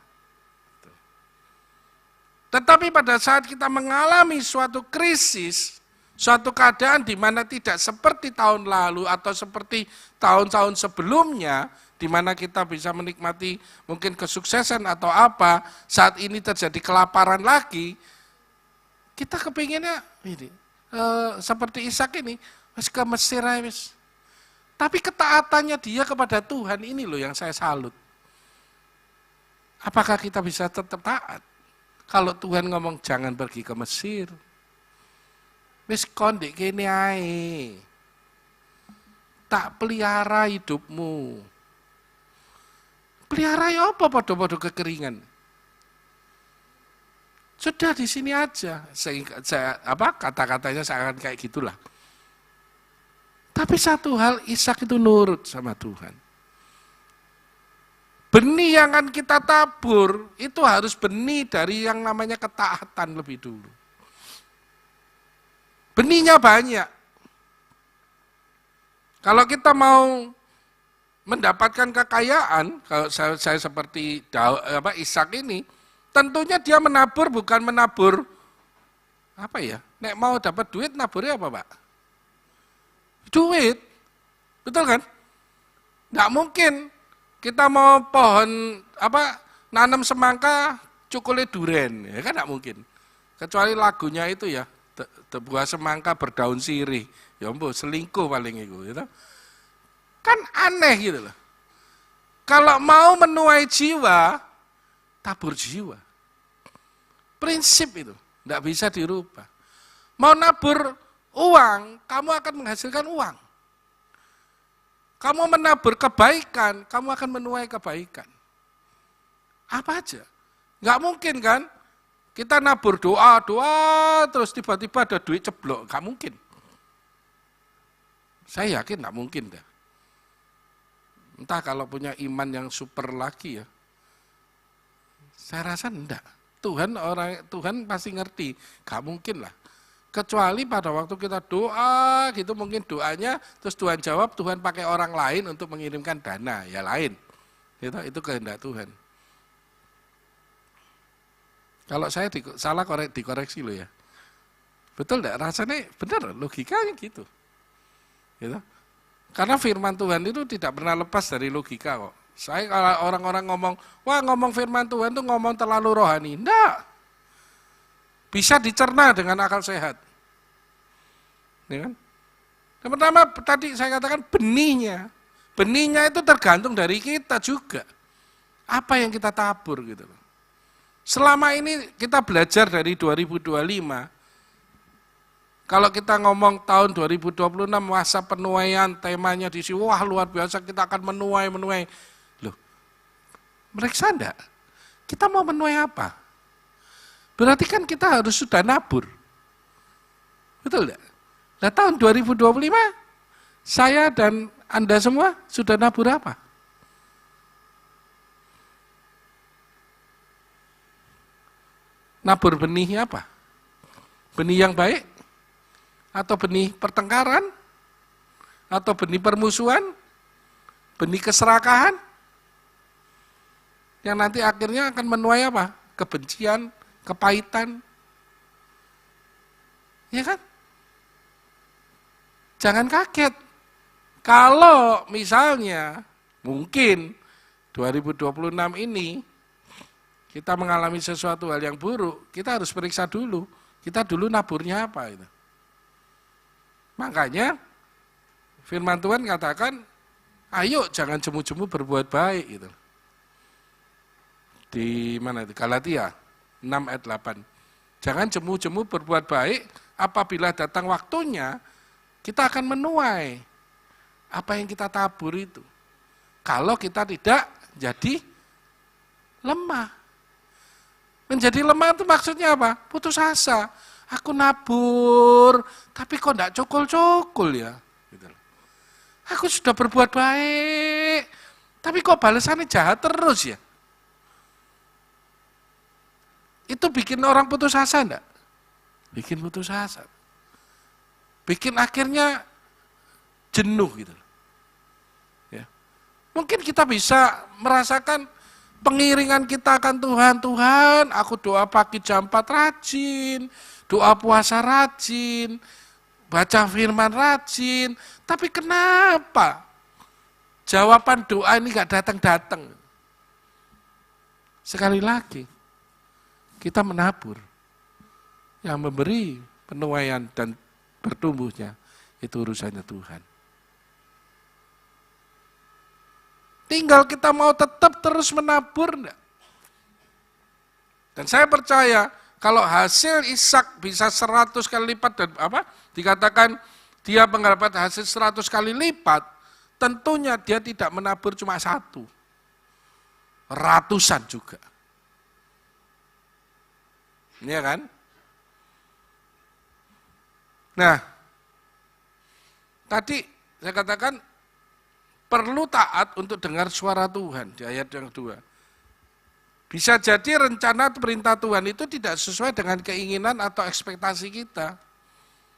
Tetapi pada saat kita mengalami suatu krisis, suatu keadaan di mana tidak seperti tahun lalu atau seperti tahun-tahun sebelumnya, di mana kita bisa menikmati mungkin kesuksesan atau apa, saat ini terjadi kelaparan lagi, kita kepinginnya ini, seperti Ishak ini, wis ke Mesir aja wis. Tapi ketaatannya dia kepada Tuhan ini loh yang saya salut. Apakah kita bisa tetap taat? Kalau Tuhan ngomong jangan pergi ke Mesir, wis kondek kene ae. Tak pelihara hidupmu. Pelihara ya apa podo-podo kekeringan. Sudah di sini aja. Kata-katanya seakan kayak gitulah. Tapi satu hal, Ishak itu nurut sama Tuhan. Benih yang akan kita tabur, itu harus benih dari yang namanya ketaatan lebih dulu. Benihnya banyak. Kalau kita mau mendapatkan kekayaan, kalau saya seperti Ishak ini, tentunya dia menabur bukan menabur, nek mau dapat duit naburnya apa Pak? Duit, betul kan? Nggak mungkin. Kita mau pohon nanam semangka cukule duren, ya kan enggak mungkin. Kecuali lagunya itu ya, buah semangka berdaun sirih, ya mbok selingkuh paling itu, gitu. Kan aneh gitu loh. Kalau mau menuai jiwa, tabur jiwa. Prinsip itu, enggak bisa dirubah. Mau nabur uang, kamu akan menghasilkan uang. Kamu menabur kebaikan, kamu akan menuai kebaikan. Apa aja. Enggak mungkin kan, kita nabur doa, terus tiba-tiba ada duit ceblok. Enggak mungkin. Saya yakin enggak mungkin dah. Entah kalau punya iman yang super lagi ya. Saya rasa enggak. Tuhan pasti ngerti, enggak mungkin lah. Kecuali pada waktu kita doa gitu, mungkin doanya terus Tuhan jawab, Tuhan pakai orang lain untuk mengirimkan dana, ya lain. Itu kehendak Tuhan. Kalau saya salah dikoreksi loh ya. Betul enggak? Rasanya benar, logikanya gitu. Gitu. Karena firman Tuhan itu tidak pernah lepas dari logika kok. Saya kalau orang-orang ngomong firman Tuhan itu ngomong terlalu rohani. Enggak. Bisa dicerna dengan akal sehat. Ya kan? Yang pertama tadi saya katakan benihnya. Benihnya itu tergantung dari kita juga. Apa yang kita tabur gitu loh. Selama ini kita belajar dari 2025. Kalau kita ngomong tahun 2026 masa penuaian, temanya di sini, wah luar biasa kita akan menuai. Loh, mereka enggak. Kita mau menuai apa? Berarti kan kita harus sudah nabur. Betul enggak? Nah tahun 2025, saya dan Anda semua sudah nabur apa? Nabur benih apa? Benih yang baik? Atau benih pertengkaran? Atau benih permusuhan? Benih keserakahan? Yang nanti akhirnya akan menuai apa? Kebencian, kepahitan. Ya kan? Jangan kaget. Kalau misalnya mungkin 2026 ini kita mengalami sesuatu hal yang buruk, kita harus periksa dulu. Kita dulu naburnya apa itu. Makanya firman Tuhan katakan, ayo jangan jemu-jemu berbuat baik gitu. Di mana itu? Galatia 6 ayat 8. Jangan jemu-jemu berbuat baik, apabila datang waktunya, kita akan menuai apa yang kita tabur itu. Kalau kita tidak jadi lemah. Menjadi lemah itu maksudnya apa? Putus asa. Aku nabur, tapi kok enggak cokol-cokol ya. Gitu. Aku sudah berbuat baik, tapi kok balasannya jahat terus ya. Itu bikin orang putus asa enggak? Bikin putus asa. Bikin akhirnya jenuh gitu. Ya. Mungkin kita bisa merasakan pengiringan kita akan Tuhan, aku doa pagi jam 4 rajin, doa puasa rajin, baca firman rajin, tapi kenapa jawaban doa ini gak datang-datang? Sekali lagi, kita menabur, yang memberi penuaian dan bertumbuhnya, itu urusannya Tuhan. Tinggal kita mau tetap terus menabur enggak? Dan saya percaya kalau hasil Ishak bisa 100 kali lipat dan dikatakan dia mendapat hasil 100 kali lipat, tentunya dia tidak menabur cuma satu. Ratusan juga. Iya kan? Nah, tadi saya katakan perlu taat untuk dengar suara Tuhan di ayat yang kedua. Bisa jadi rencana atau perintah Tuhan itu tidak sesuai dengan keinginan atau ekspektasi kita.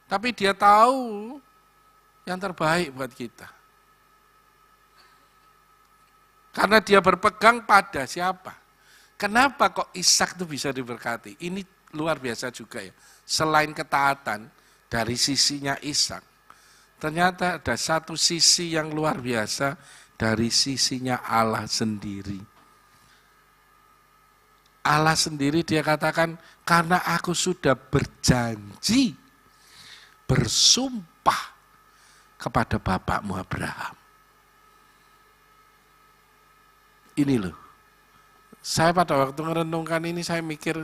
Tapi dia tahu yang terbaik buat kita. Karena dia berpegang pada siapa? Kenapa kok Ishak itu bisa diberkati? Ini luar biasa juga ya. Selain ketaatan dari sisinya Ishak, ternyata ada satu sisi yang luar biasa dari sisinya Allah sendiri. Allah sendiri dia katakan, karena aku sudah berjanji, bersumpah kepada bapakmu Abraham. Ini loh, saya pada waktu merenungkan ini saya mikir,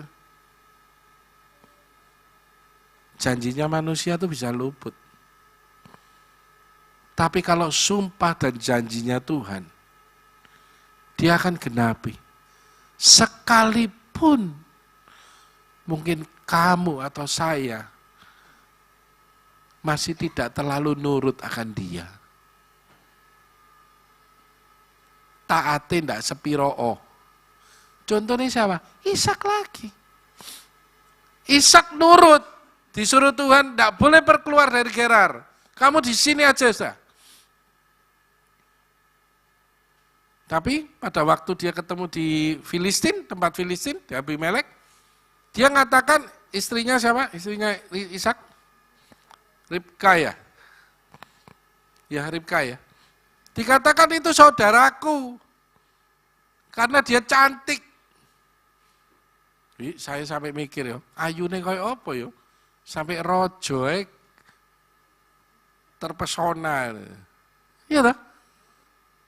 janjinya manusia itu bisa luput. Tapi kalau sumpah dan janjinya Tuhan, dia akan genapi. Sekalipun mungkin kamu atau saya masih tidak terlalu nurut akan dia. Taatin tidak sepiro. Contohnya siapa? Ishak lagi. Ishak nurut. Disuruh Tuhan tidak boleh berkeluar dari Gerar. Kamu di sini aja sudah. Tapi pada waktu dia ketemu di Filistin, tempat Filistin, di Abimelek, dia mengatakan istrinya siapa? Istrinya Ishak? Ribka ya? Ya Ribka ya. Dikatakan itu saudaraku, karena dia cantik. Saya sampai mikir ya, ayune kaya apa ya? Sampai rojo terpesona. Iya tak?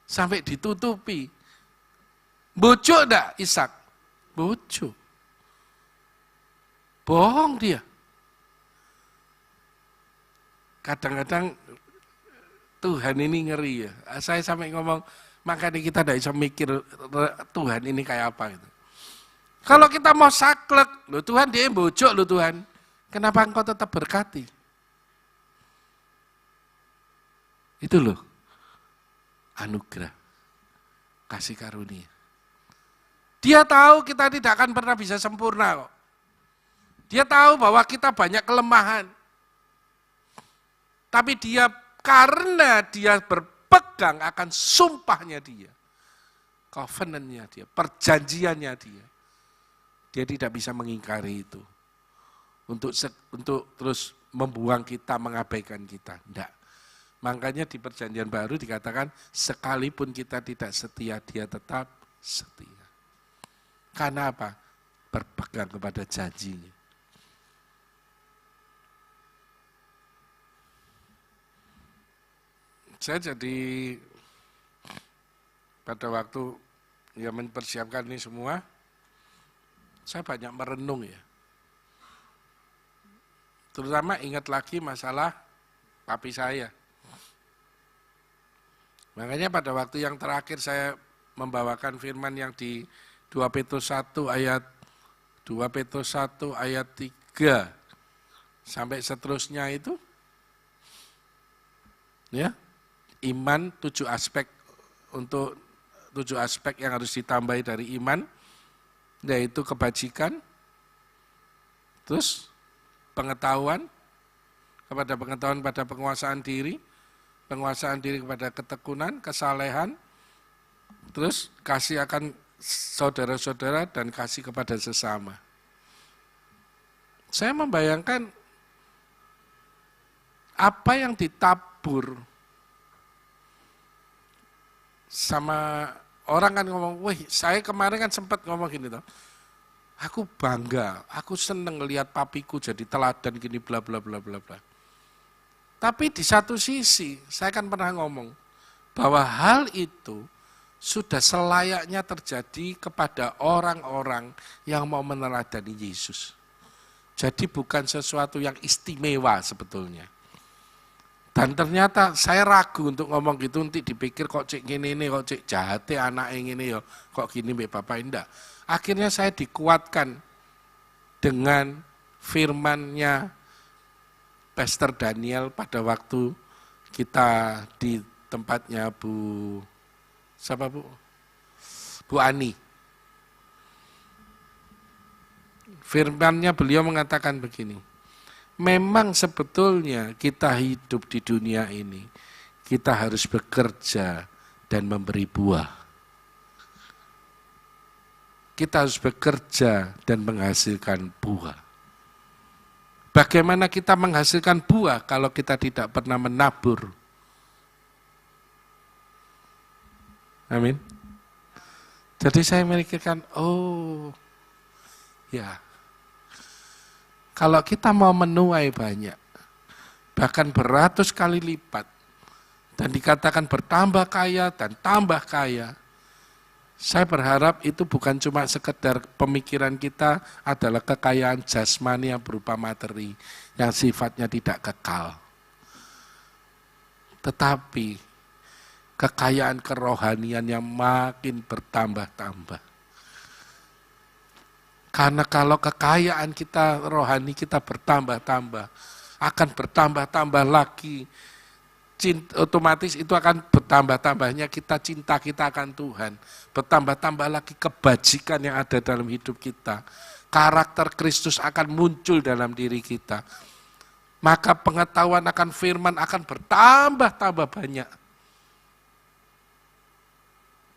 Sampai ditutupi. Bojo enggak Ishak? Bojo. Bohong dia. Kadang-kadang Tuhan ini ngeri ya. Saya sampai ngomong, makanya kita tidak bisa mikir Tuhan ini kayak apa gitu. Kalau kita mau saklek, loh Tuhan dia bojo loh Tuhan. Kenapa engkau tetap berkati? Itu loh. Anugerah, kasih karunia. Dia tahu kita tidak akan pernah bisa sempurna kok. Dia tahu bahwa kita banyak kelemahan. Tapi dia, karena dia berpegang akan sumpahnya dia, covenant-nya dia, perjanjiannya dia tidak bisa mengingkari itu. Untuk terus membuang kita, mengabaikan kita. Tidak. Makanya di perjanjian baru dikatakan, sekalipun kita tidak setia, dia tetap setia. Karena apa? Berpegang kepada janjinya. Saya jadi, pada waktu ya mempersiapkan ini semua, saya banyak merenung ya. Terutama ingat lagi masalah papi saya. Makanya pada waktu yang terakhir saya membawakan firman yang di 2 Petrus 1 ayat 3 sampai seterusnya itu, ya, iman 7 aspek, untuk 7 aspek yang harus ditambahi dari iman, yaitu kebajikan, terus pengetahuan pada penguasaan diri kepada ketekunan, kesalehan, terus kasih akan saudara-saudara dan kasih kepada sesama. Saya membayangkan apa yang ditabur sama orang kan ngomong, wih saya kemarin kan sempat ngomong gini toh, aku bangga, aku seneng ngelihat papiku jadi teladan gini bla bla bla bla bla. Tapi di satu sisi, saya kan pernah ngomong, bahwa hal itu sudah selayaknya terjadi kepada orang-orang yang mau meneladani Yesus. Jadi bukan sesuatu yang istimewa sebetulnya. Dan ternyata saya ragu untuk ngomong gitu, nanti dipikir kok cek gini ini, kok cek jahate anak ini ya, kok gini mbak bapak, enggak. Akhirnya saya dikuatkan dengan firman-Nya Pastor Daniel pada waktu kita di tempatnya Bu Ani. Firman-Nya beliau mengatakan begini, memang sebetulnya kita hidup di dunia ini, kita harus bekerja dan memberi buah. Kita harus bekerja dan menghasilkan buah. Bagaimana kita menghasilkan buah kalau kita tidak pernah menabur? Amin. Jadi saya memikirkan, oh Ya. Kalau kita mau menuai banyak, bahkan beratus kali lipat, dan dikatakan bertambah kaya dan tambah kaya, saya berharap itu bukan cuma sekedar pemikiran kita adalah kekayaan jasmani yang berupa materi, yang sifatnya tidak kekal. Tetapi kekayaan kerohanian yang makin bertambah-tambah. Karena kalau kekayaan kita rohani kita bertambah-tambah, akan bertambah-tambah lagi. Otomatis itu akan bertambah-tambahnya cinta kita akan Tuhan. Bertambah-tambah lagi kebajikan yang ada dalam hidup kita. Karakter Kristus akan muncul dalam diri kita. Maka pengetahuan akan firman akan bertambah-tambah banyak.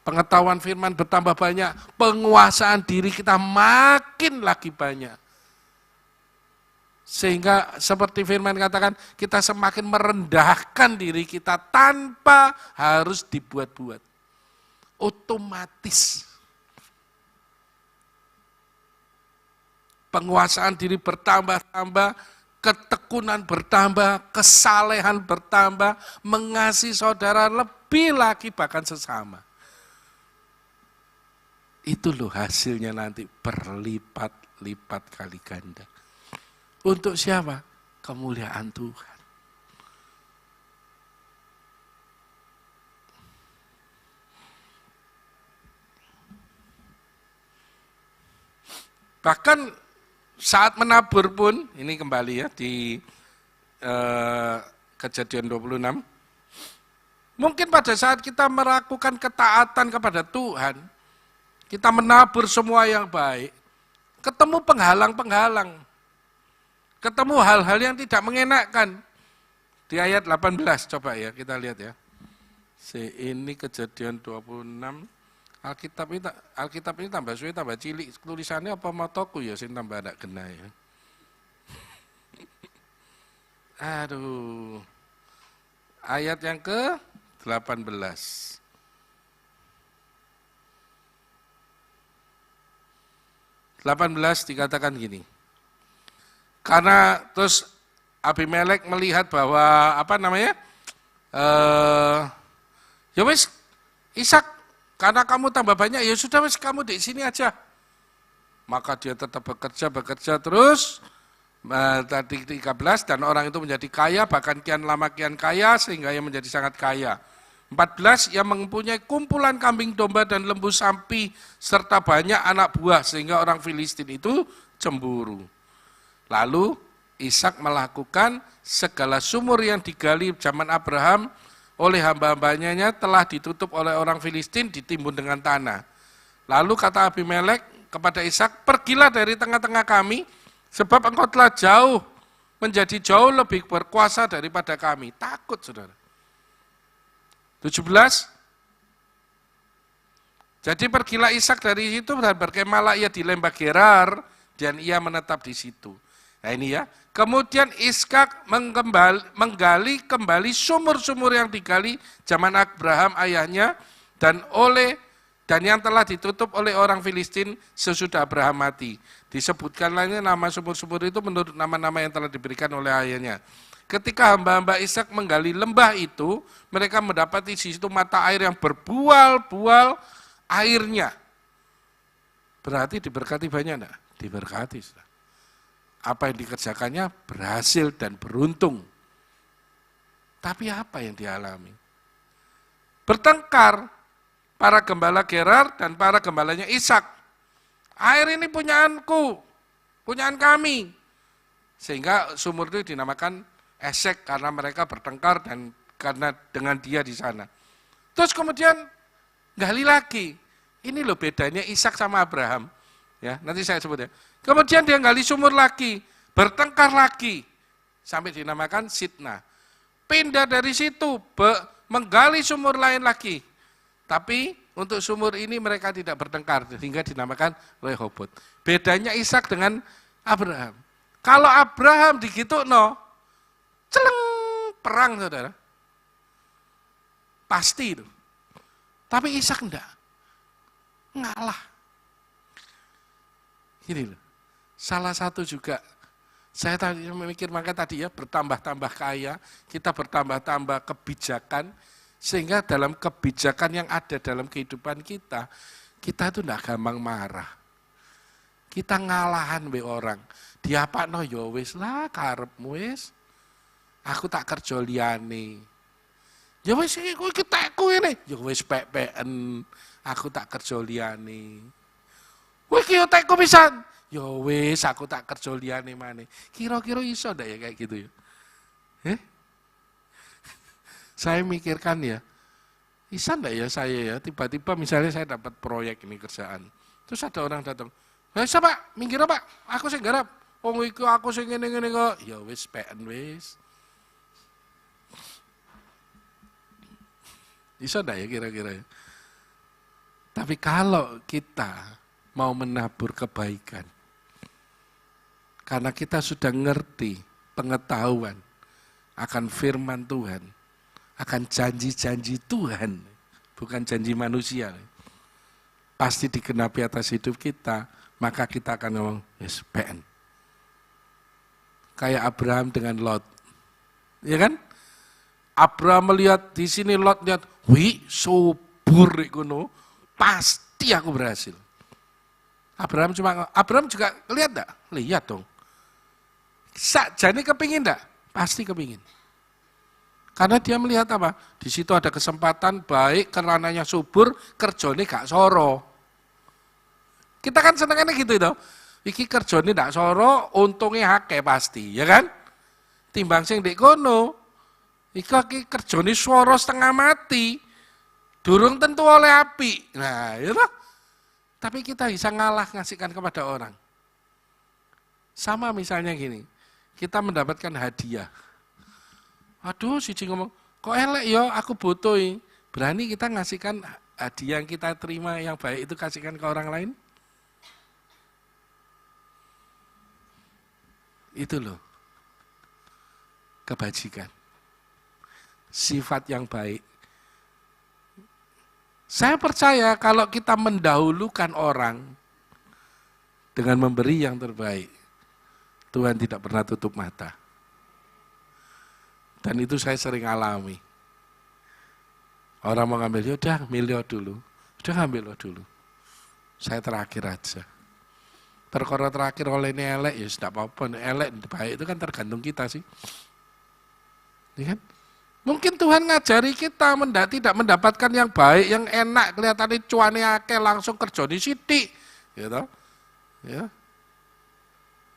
Pengetahuan firman bertambah banyak, penguasaan diri kita makin lagi banyak. Sehingga seperti firman katakan, kita semakin merendahkan diri kita tanpa harus dibuat-buat. Otomatis. Penguasaan diri bertambah-tambah, ketekunan bertambah, kesalehan bertambah, mengasihi saudara lebih lagi bahkan sesama. Itu loh hasilnya nanti berlipat-lipat kali ganda. Untuk siapa? Kemuliaan Tuhan. Bahkan saat menabur pun, ini kembali ya di Kejadian 26, mungkin pada saat kita melakukan ketaatan kepada Tuhan, kita menabur semua yang baik, ketemu penghalang-penghalang, ketemu hal-hal yang tidak mengenakkan. Di ayat 18 coba ya kita lihat ya. Ini Kejadian 26, Alkitab ini tambah suwe tambah cilik, tulisannya apa mataku ya sing tambah anak kena ya. Aduh. Ayat yang ke-18. Dikatakan gini, karena terus Abimelek melihat bahwa ya wis Ishak, karena kamu tambah banyak, ya sudah wis kamu di sini aja. Maka dia tetap bekerja terus, tadi 13, dan orang itu menjadi kaya, bahkan kian lama kian kaya, sehingga ia menjadi sangat kaya. 14, ia mempunyai kumpulan kambing domba dan lembu sapi, serta banyak anak buah, sehingga orang Filistin itu cemburu. Lalu Ishak melakukan segala sumur yang digali zaman Abraham oleh hamba-hambanya telah ditutup oleh orang Filistin, ditimbun dengan tanah. Lalu kata Abimelek kepada Ishak, pergilah dari tengah-tengah kami, sebab engkau telah menjadi jauh lebih berkuasa daripada kami. Takut saudara. 17, jadi pergilah Ishak dari situ dan berkemahlah ia di lembah Gerar dan ia menetap di situ. Nah ini ya, kemudian Ishak menggali kembali sumur-sumur yang digali zaman Abraham ayahnya dan yang telah ditutup oleh orang Filistin sesudah Abraham mati. Disebutkan lainnya nama sumur-sumur itu menurut nama-nama yang telah diberikan oleh ayahnya. Ketika hamba-hamba Ishak menggali lembah itu, mereka mendapati di situ mata air yang berbual-bual airnya. Berarti diberkati banyak enggak? Diberkati. Apa yang dikerjakannya berhasil dan beruntung. Tapi apa yang dialami? Bertengkar para gembala Gerar dan para gembalanya Ishak. Air ini punyaanku, punyaan kami. Sehingga sumur itu dinamakan Esek karena mereka bertengkar dan karena dengan dia di sana. Terus kemudian gali lagi. Ini loh bedanya Ishak sama Abraham. Ya, nanti saya sebut ya. Kemudian dia gali sumur lagi, bertengkar lagi sampai dinamakan Sitna. Pindah dari situ menggali sumur lain lagi. Tapi untuk sumur ini mereka tidak bertengkar sehingga dinamakan Rehobot. Bedanya Ishak dengan Abraham. Kalau Abraham digitukno, celeng perang saudara. Pasti itu. Tapi Ishak enggak. Ngalah. Gini loh. Salah satu juga, saya tadi memikir maka tadi ya, bertambah-tambah kaya, kita bertambah-tambah kebijakan, sehingga dalam kebijakan yang ada dalam kehidupan kita itu enggak gampang marah. Kita ngalahan be orang, diapakno ya wis lah karepmu wis. Aku tak kerja liyane. Ya wis iki ketekku ini, ya wis pek-peken. Aku tak kerja liyane. Kowe iki tekku pisan. Ya wis aku tak kerja liyane maneh. Kira-kira iso ndak ya kayak gitu ya? Saya mikirkan ya, bisa ndak ya saya ya, tiba-tiba misalnya saya dapat proyek ini kerjaan. Terus ada orang datang, "Bisa Pak, minggir Pak, aku sing garap. Wong iku aku sing ngene-ngene kok." Ya wis peken wis. Bisa ndak ya kira-kira ya? Tapi kalau kita mau menabur kebaikan, karena kita sudah ngerti pengetahuan akan firman Tuhan, akan janji-janji Tuhan, bukan janji manusia, pasti digenapi atas hidup kita, maka kita akan ngomong, yes, PN. Kayak Abraham dengan Lot, ya kan? Abraham melihat di sini, Lot lihat, wih, subur ikuno, pasti aku berhasil. Abraham juga lihat enggak? Lihat dong. Sakjane kepingin enggak? Pasti kepingin. Karena dia melihat apa? Di situ ada kesempatan baik, kerananya subur, kerjone gak soro. Kita kan senengannya gitu itu. Iki kerjone gak soro, untungnya akeh pasti, ya kan? Timbang sing ndek kono, iki kerjone swara setengah mati, durung tentu oleh api. Nah, itu. Tapi kita bisa ngalah ngasihkan kepada orang. Sama misalnya gini, kita mendapatkan hadiah. Aduh, siji ngomong, kok elek ya, aku butuh. Berani kita ngasihkan hadiah yang kita terima yang baik itu kasihkan ke orang lain? Itu loh, kebajikan. Sifat yang baik. Saya percaya kalau kita mendahulukan orang dengan memberi yang terbaik, Tuhan tidak pernah tutup mata. Dan itu saya sering alami. Orang mau ngambil, yaudah milih dulu. Udah ngambil dulu. Saya terakhir aja. Perkara terakhir oleh ini elek, ya tidak apa-apa. Elek, baik itu kan tergantung kita sih. Ya kan? Mungkin Tuhan ngajari kita tidak mendapatkan yang baik, yang enak, kelihatannya cuane akeh langsung kerjane sithik, gitu. Ya.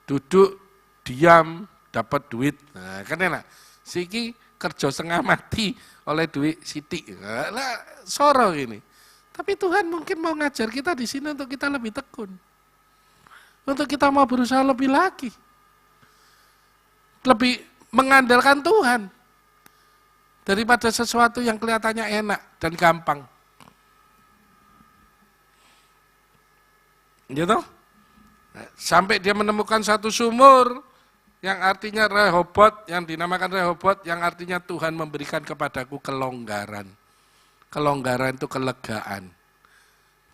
Duduk, diam, dapat duit. Nah, kan enak. Siki kerja setengah mati oleh duit sithik. Lah soro ini. Tapi Tuhan mungkin mau ngajar kita di sini untuk kita lebih tekun. Untuk kita mau berusaha lebih lagi. Lebih mengandalkan Tuhan. Daripada sesuatu yang kelihatannya enak dan gampang. Gitu? Sampai dia menemukan satu sumur yang artinya Rehobot, yang dinamakan Rehobot, yang artinya Tuhan memberikan kepadaku kelonggaran. Kelonggaran itu kelegaan.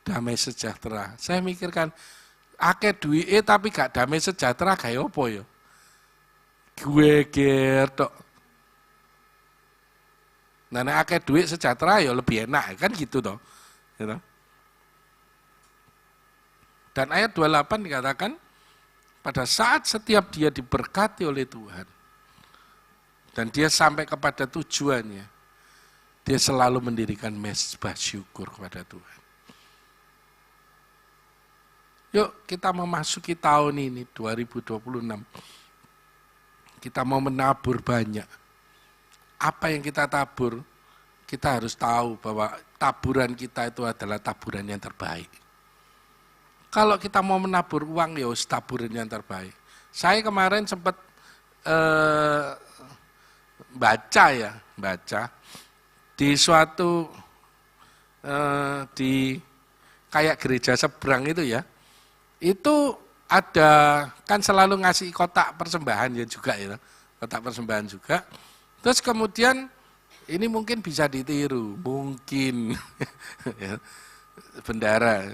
Damai sejahtera. Saya mikirkan, akeh duit tapi gak damai sejahtera kayak apa ya? Gue gertok. Nah, akeh duit sejahtera ya lebih enak, kan gitu toh. Gitu. Dan ayat 28 dikatakan, pada saat setiap dia diberkati oleh Tuhan, dan dia sampai kepada tujuannya, dia selalu mendirikan mezbah syukur kepada Tuhan. Yuk kita memasuki tahun ini, 2026. Kita mau menabur banyak. Apa yang kita tabur, kita harus tahu bahwa taburan kita itu adalah taburan yang terbaik. Kalau kita mau menabur uang, ya taburan yang terbaik. Saya kemarin sempat baca di suatu di kayak gereja seberang itu ya, itu ada kan selalu ngasih kotak persembahan ya juga ya, kotak persembahan juga. Terus kemudian ini mungkin bisa ditiru, mungkin ya, bendara.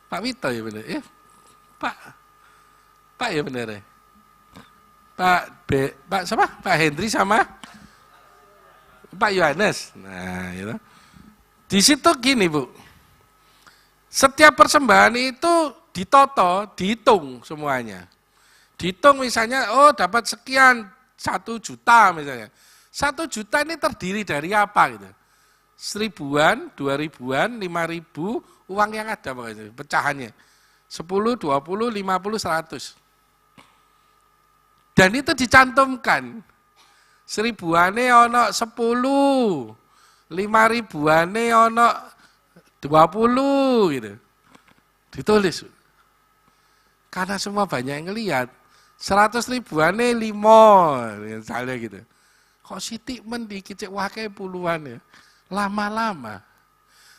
Pak Wito ya benar, Pak ya bener ya. Pak siapa? Pak Hendri sama Pak Yohanes. Nah, gitu. Di situ gini, Bu. Setiap persembahan itu ditoto, dihitung semuanya. Dihitung misalnya, oh dapat sekian, 1 juta misalnya. 1 juta ini terdiri dari apa gitu. 1000-an, 2000-an, 5000, uang yang ada pokoknya, pecahannya. 10, 20, 50, 100. Dan itu dicantumkan. 1000-ane ono 10, 5000-ane ono 20 gitu. Ditulis. Karena semua banyak yang ngelihat. 100.000-ane 5, misalnya gitu. Kok sitik mendikit cek wakai puluhan ya. Lama-lama.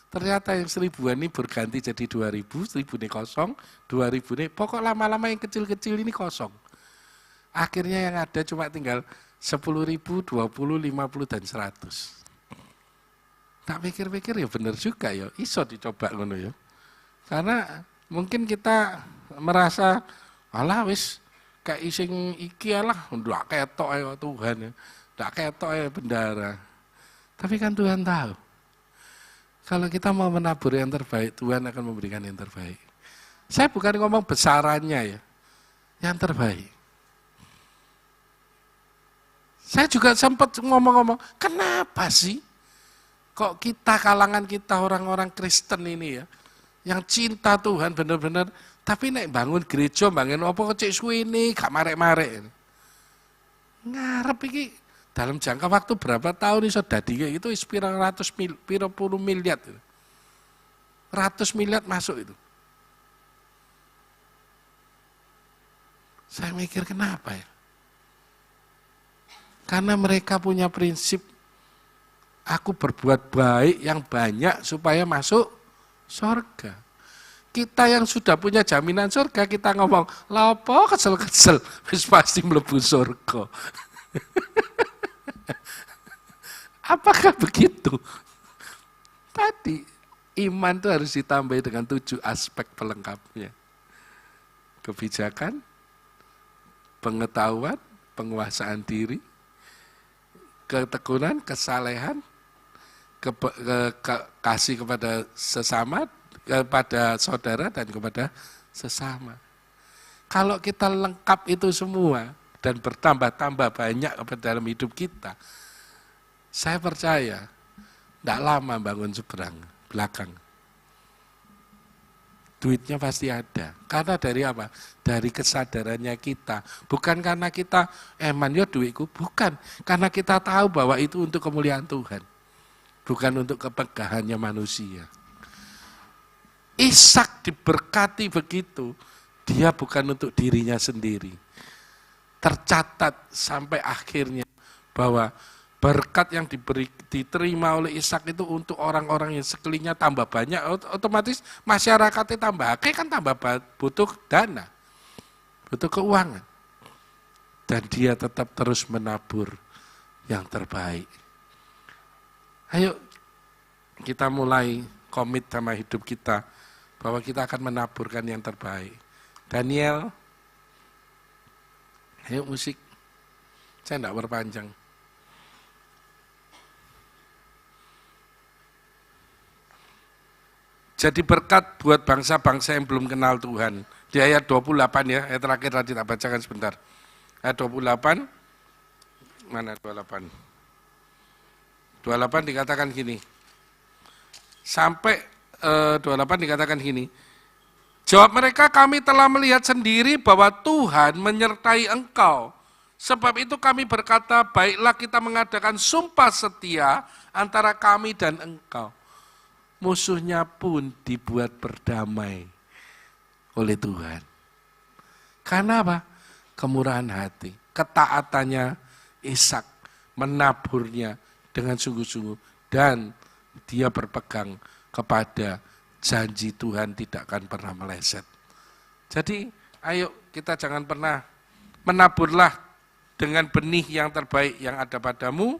Ternyata yang 1000-an ini berganti jadi 2000, 1000 ini kosong, 2000 ini, pokok lama-lama yang kecil-kecil ini kosong. Akhirnya yang ada cuma tinggal 10.000, 20, 50, dan 100. Tak pikir-pikir ya bener juga ya, iso dicoba ngono ya. Karena mungkin kita merasa, alah wis kayak ising iki alah, ndak ketok ya Tuhan ya, ndak ketok ya bendara. Tapi kan Tuhan tahu. Kalau kita mau menabur yang terbaik, Tuhan akan memberikan yang terbaik. Saya bukan ngomong besarannya ya, yang terbaik. Saya juga sempat ngomong-ngomong, kenapa sih kok kita, kalangan kita orang-orang Kristen ini ya, yang cinta Tuhan benar-benar, tapi nek bangun gereja, bangun apa kecik suwi ini, gak marek-marek. Ngarep iki dalam jangka waktu berapa tahun iso dadi kayak gitu, pirang puluh miliar. 100 miliar masuk itu. Saya mikir kenapa ya? Karena mereka punya prinsip, aku berbuat baik yang banyak supaya masuk surga. Kita yang sudah punya jaminan surga, kita ngomong, lah apa kesel-kesel, wis pasti mlebu surga. Apakah begitu? Tadi, iman itu harus ditambahi dengan 7 aspek pelengkapnya. Kebijakan, pengetahuan, penguasaan diri, ketekunan, kesalehan, kasih kepada sesama, kepada saudara, dan kepada sesama. Kalau kita lengkap itu semua, dan bertambah-tambah banyak dalam hidup kita, saya percaya, tidak lama bangun seberang, belakang. Duitnya pasti ada. Karena dari apa? Dari kesadarannya kita. Bukan karena kita, man yo duitku. Bukan. Karena kita tahu bahwa itu untuk kemuliaan Tuhan. Bukan untuk kepegahannya manusia. Ishak diberkati begitu. Dia bukan untuk dirinya sendiri. Tercatat sampai akhirnya bahwa berkat yang diterima oleh Ishak itu untuk orang-orang yang sekelilingnya tambah banyak, otomatis masyarakatnya tambah, kan tambah butuh dana, butuh keuangan. Dan dia tetap terus menabur yang terbaik. Ayo kita mulai komit sama hidup kita, bahwa kita akan menaburkan yang terbaik. Daniel, ayo musik, saya tidak berpanjang. Jadi berkat buat bangsa-bangsa yang belum kenal Tuhan. Di ayat 28 ya, ayat terakhir tadi tak bacakan sebentar. Ayat 28, mana 28? 28 dikatakan gini, sampai 28 dikatakan gini, jawab mereka, kami telah melihat sendiri bahwa Tuhan menyertai engkau. Sebab itu kami berkata, baiklah kita mengadakan sumpah setia antara kami dan engkau. Musuhnya pun dibuat berdamai oleh Tuhan. Karena apa? Kemurahan hati, ketaatannya Ishak, menaburnya dengan sungguh-sungguh, dan dia berpegang kepada janji Tuhan tidak akan pernah meleset. Jadi ayo kita jangan pernah, menaburlah dengan benih yang terbaik yang ada padamu,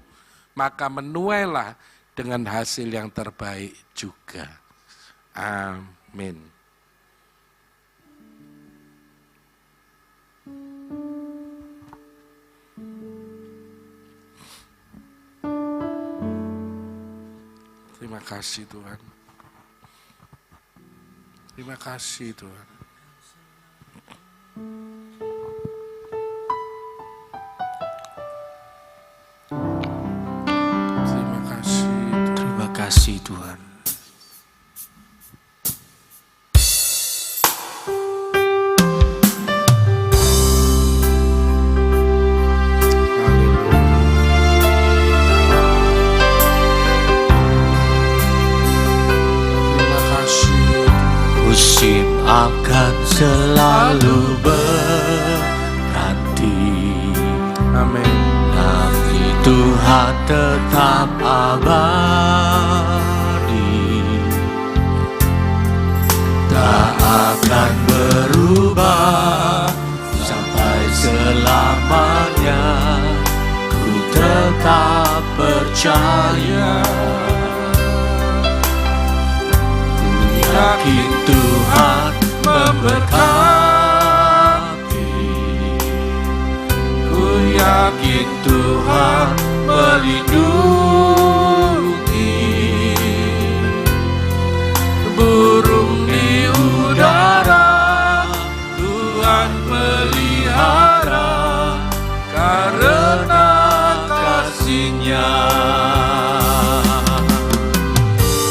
maka menuailah dengan hasil yang terbaik juga. Amin. Terima kasih Tuhan. Terima kasih Tuhan. Terima kasih Tuhan.
Terima kasih Tuhan. Musim akan selalu berganti.
Amin.
Tapi Tuhan tetap abadi, tak akan berubah sampai selamanya. Ku tetap percaya, yakin Tuhan memberkati. Ku yakin Tuhan melindungi. Burung di udara Tuhan pelihara, karena kasih-Nya.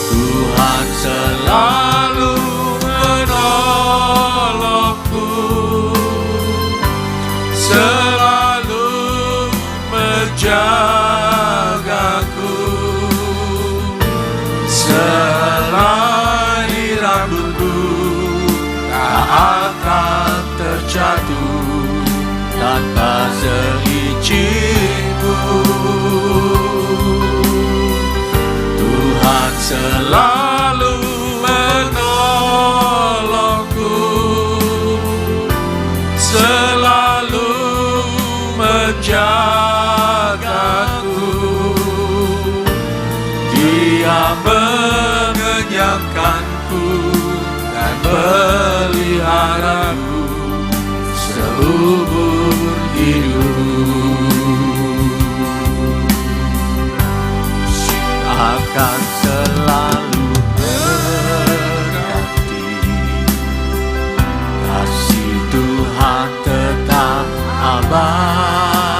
Tuhan selalu menolongku, selalu menjagaku. Selai rambutku tak akan terjatuh tanpa seizinku. Tuhan selalu menolongku, selalu menjagaku. Dia mengenyangkanku dan peliharaku seumur hidup. Akan selalu berganti, kasih Tuhan tetap abadi,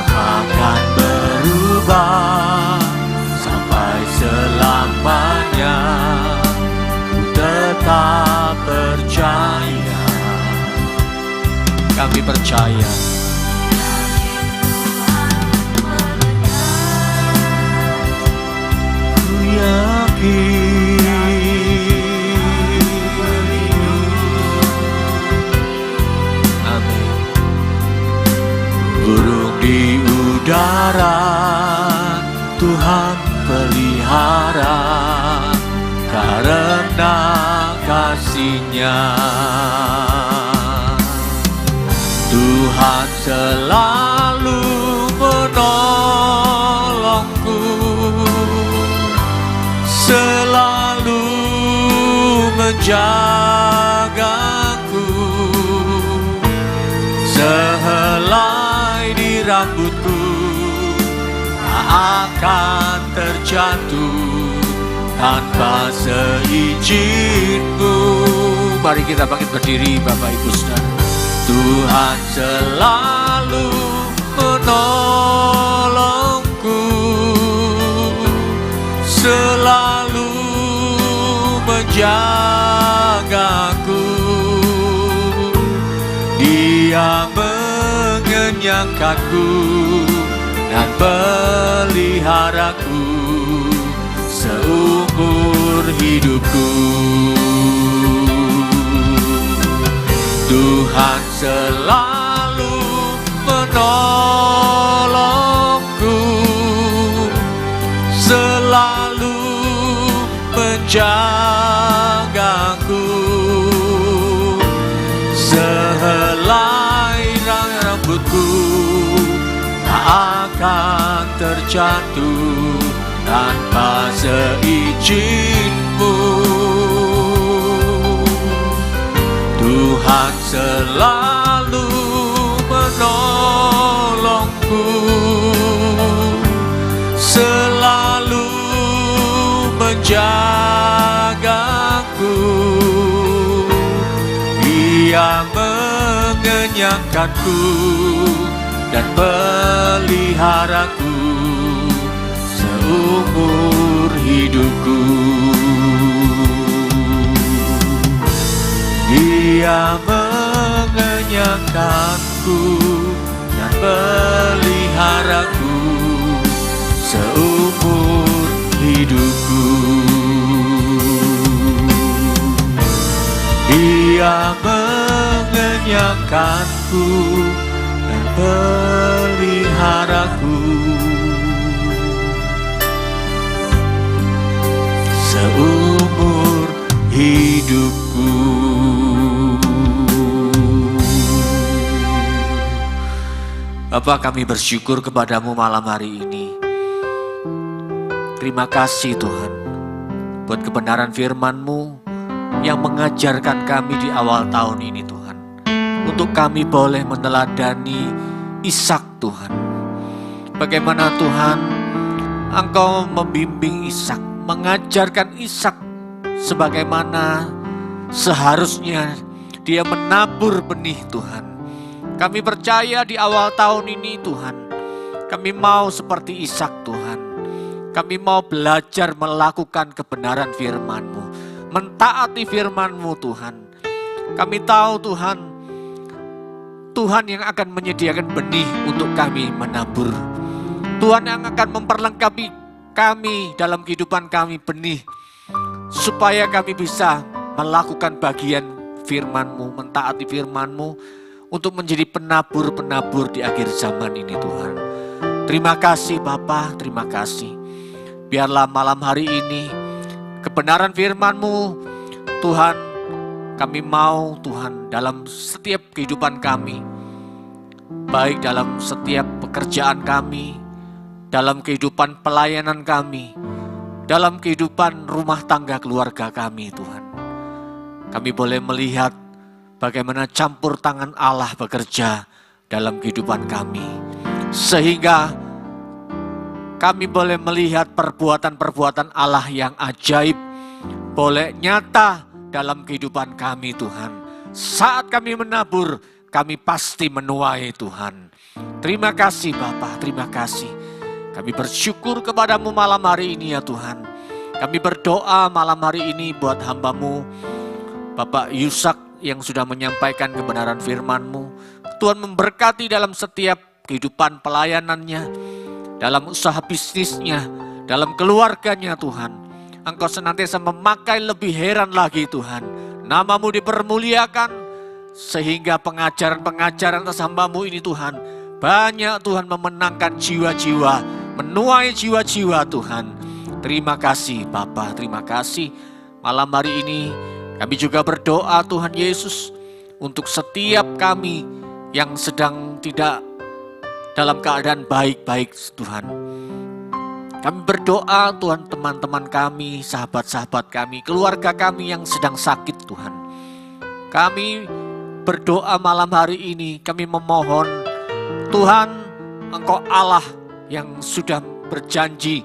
akan berubah sampai selamanya. Ku tetap percaya, kami percaya. Amin. Burung di udara Tuhan pelihara, karena kasih-Nya. Tuhan selalu menolongku, selalu menjagaku. Sehelai di rambutku tak akan terjatuh tanpa seizinku. Mari kita bangkit berdiri Bapak Ibu Saudara. Tuhan selalu menolongku, selalu menjagaku. Dia mengenyangkanku dan peliharaku seumur hidupku. Tuhan selalu menolongku, selalu menjagaku. Sehelai rambutku tak akan terjatuh tanpa seizinku. Tuhan selalu menolongku, Dia mengenyangkanku dan peliharaku seumur hidupku. Dia mengenyangkanku dan peliharaku seumur hidupku. Dia mengenyangkanku dan peliharaku seumur hidupku. Bapa, kami bersyukur kepadamu malam hari ini. Terima kasih Tuhan buat kebenaran firman-Mu yang mengajarkan kami di awal tahun ini Tuhan. Untuk kami boleh meneladani Ishak Tuhan. Bagaimana Tuhan Engkau membimbing Ishak, mengajarkan Ishak sebagaimana seharusnya dia menabur benih Tuhan. Kami percaya di awal tahun ini Tuhan, kami mau seperti Ishak Tuhan. Kami mau belajar melakukan kebenaran firman-Mu, mentaati firman-Mu Tuhan. Kami tahu Tuhan, Tuhan yang akan menyediakan benih untuk kami menabur. Tuhan yang akan memperlengkapi kami dalam kehidupan kami benih, supaya kami bisa melakukan bagian firman-Mu, mentaati firman-Mu, untuk menjadi penabur-penabur di akhir zaman ini Tuhan. Terima kasih Bapa, terima kasih. Biarlah malam hari ini kebenaran firman-Mu Tuhan, kami mau Tuhan dalam setiap kehidupan kami, baik dalam setiap pekerjaan kami, dalam kehidupan pelayanan kami, dalam kehidupan rumah tangga keluarga kami Tuhan. Kami boleh melihat bagaimana campur tangan Allah bekerja dalam kehidupan kami, sehingga kami boleh melihat perbuatan-perbuatan Allah yang ajaib boleh nyata dalam kehidupan kami Tuhan. Saat kami menabur, kami pasti menuai Tuhan. Terima kasih Bapa, terima kasih. Kami bersyukur kepadamu malam hari ini ya Tuhan. Kami berdoa malam hari ini buat hamba-Mu Bapak Yusak yang sudah menyampaikan kebenaran firman-Mu. Tuhan memberkati dalam setiap kehidupan pelayanannya, dalam usaha bisnisnya, dalam keluarganya Tuhan. Engkau senantiasa memakai lebih heran lagi Tuhan. Nama-Mu dipermuliakan, sehingga pengajaran-pengajaran atas hamba-Mu ini Tuhan, banyak Tuhan memenangkan jiwa-jiwa, menuai jiwa-jiwa Tuhan. Terima kasih Bapa, terima kasih. Malam hari ini kami juga berdoa Tuhan Yesus, untuk setiap kami yang sedang tidak dalam keadaan baik-baik Tuhan. Kami berdoa Tuhan, teman-teman kami, sahabat-sahabat kami, keluarga kami yang sedang sakit Tuhan. Kami berdoa malam hari ini, kami memohon Tuhan, Engkau Allah yang sudah berjanji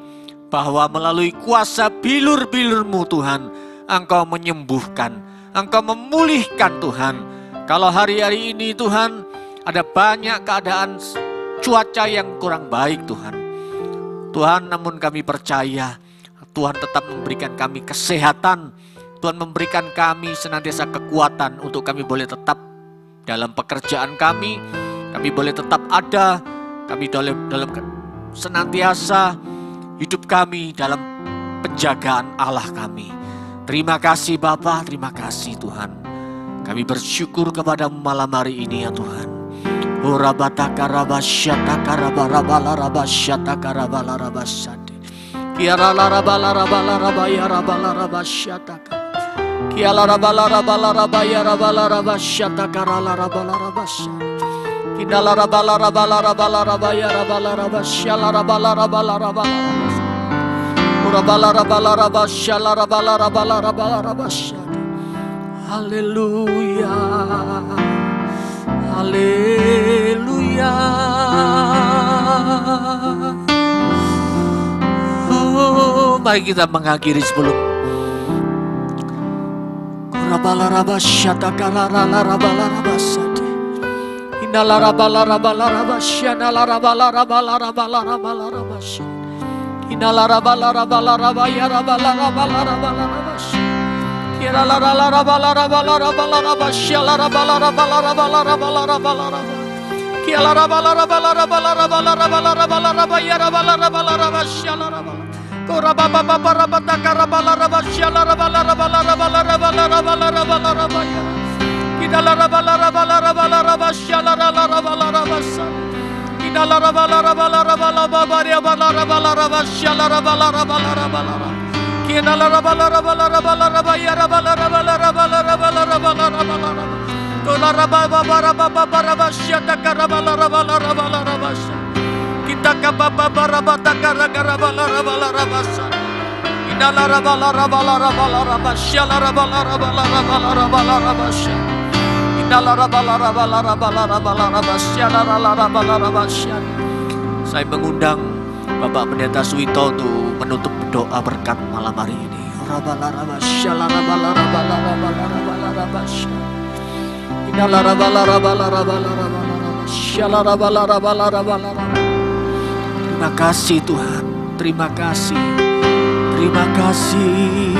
bahwa melalui kuasa bilur-bilur-Mu Tuhan, Engkau menyembuhkan, Engkau memulihkan Tuhan. Kalau hari-hari ini Tuhan, ada banyak keadaan cuaca yang kurang baik Tuhan. Tuhan, namun kami percaya Tuhan tetap memberikan kami kesehatan. Tuhan memberikan kami senantiasa kekuatan untuk kami boleh tetap dalam pekerjaan kami. Kami boleh tetap ada. Kami dalam senantiasa hidup kami dalam penjagaan Allah kami. Terima kasih Bapa, terima kasih Tuhan. Kami bersyukur kepada-Mu malam hari ini ya Tuhan. Urabata karabasyata karabarabala rabasyata karabala rabasyate. Kiara larabala rabala rabaya rabala rabasyata. Kiala rabala rabala rabaya rabala rabasyata karala rabala rabasyata. Kidala rabala rabala rabala rabaya rabala rabasyala rabala rabala rabala rabasyata. Urabala rabala rabasyala rabala rabala rabala rabasyata. Haleluya. Haleluya. Oh, mari kita mengakhiri sebelum Saya mengundang Bapak Pendeta Suwito untuk menutup doa berkat malam hari ini. Terima kasih Tuhan, terima kasih, terima kasih.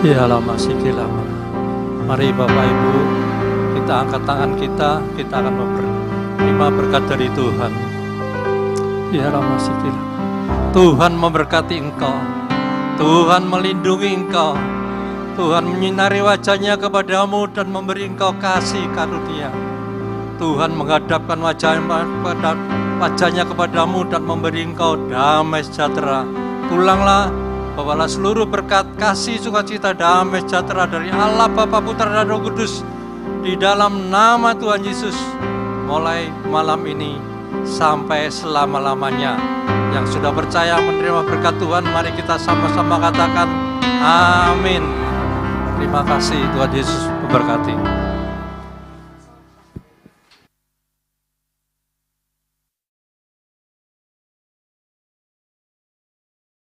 Ya lama sikit lama. Mari Bapak Ibu, kita angkat tangan kita akan menerima berkat dari Tuhan. Ya lama sikit lama. Tuhan memberkati engkau, Tuhan melindungi engkau, Tuhan menyinari wajahnya kepadamu dan memberi engkau kasih karunia. Tuhan menghadapkan wajahnya kepadamu dan memberi engkau damai sejahtera. Pulanglah, bawalah seluruh berkat, kasih, sukacita, damai sejahtera dari Allah Bapa, Putra dan Roh Kudus di dalam nama Tuhan Yesus, mulai malam ini sampai selama-lamanya. Yang sudah percaya menerima berkat Tuhan, mari kita sama-sama katakan amin. Terima kasih, Tuhan Yesus memberkati.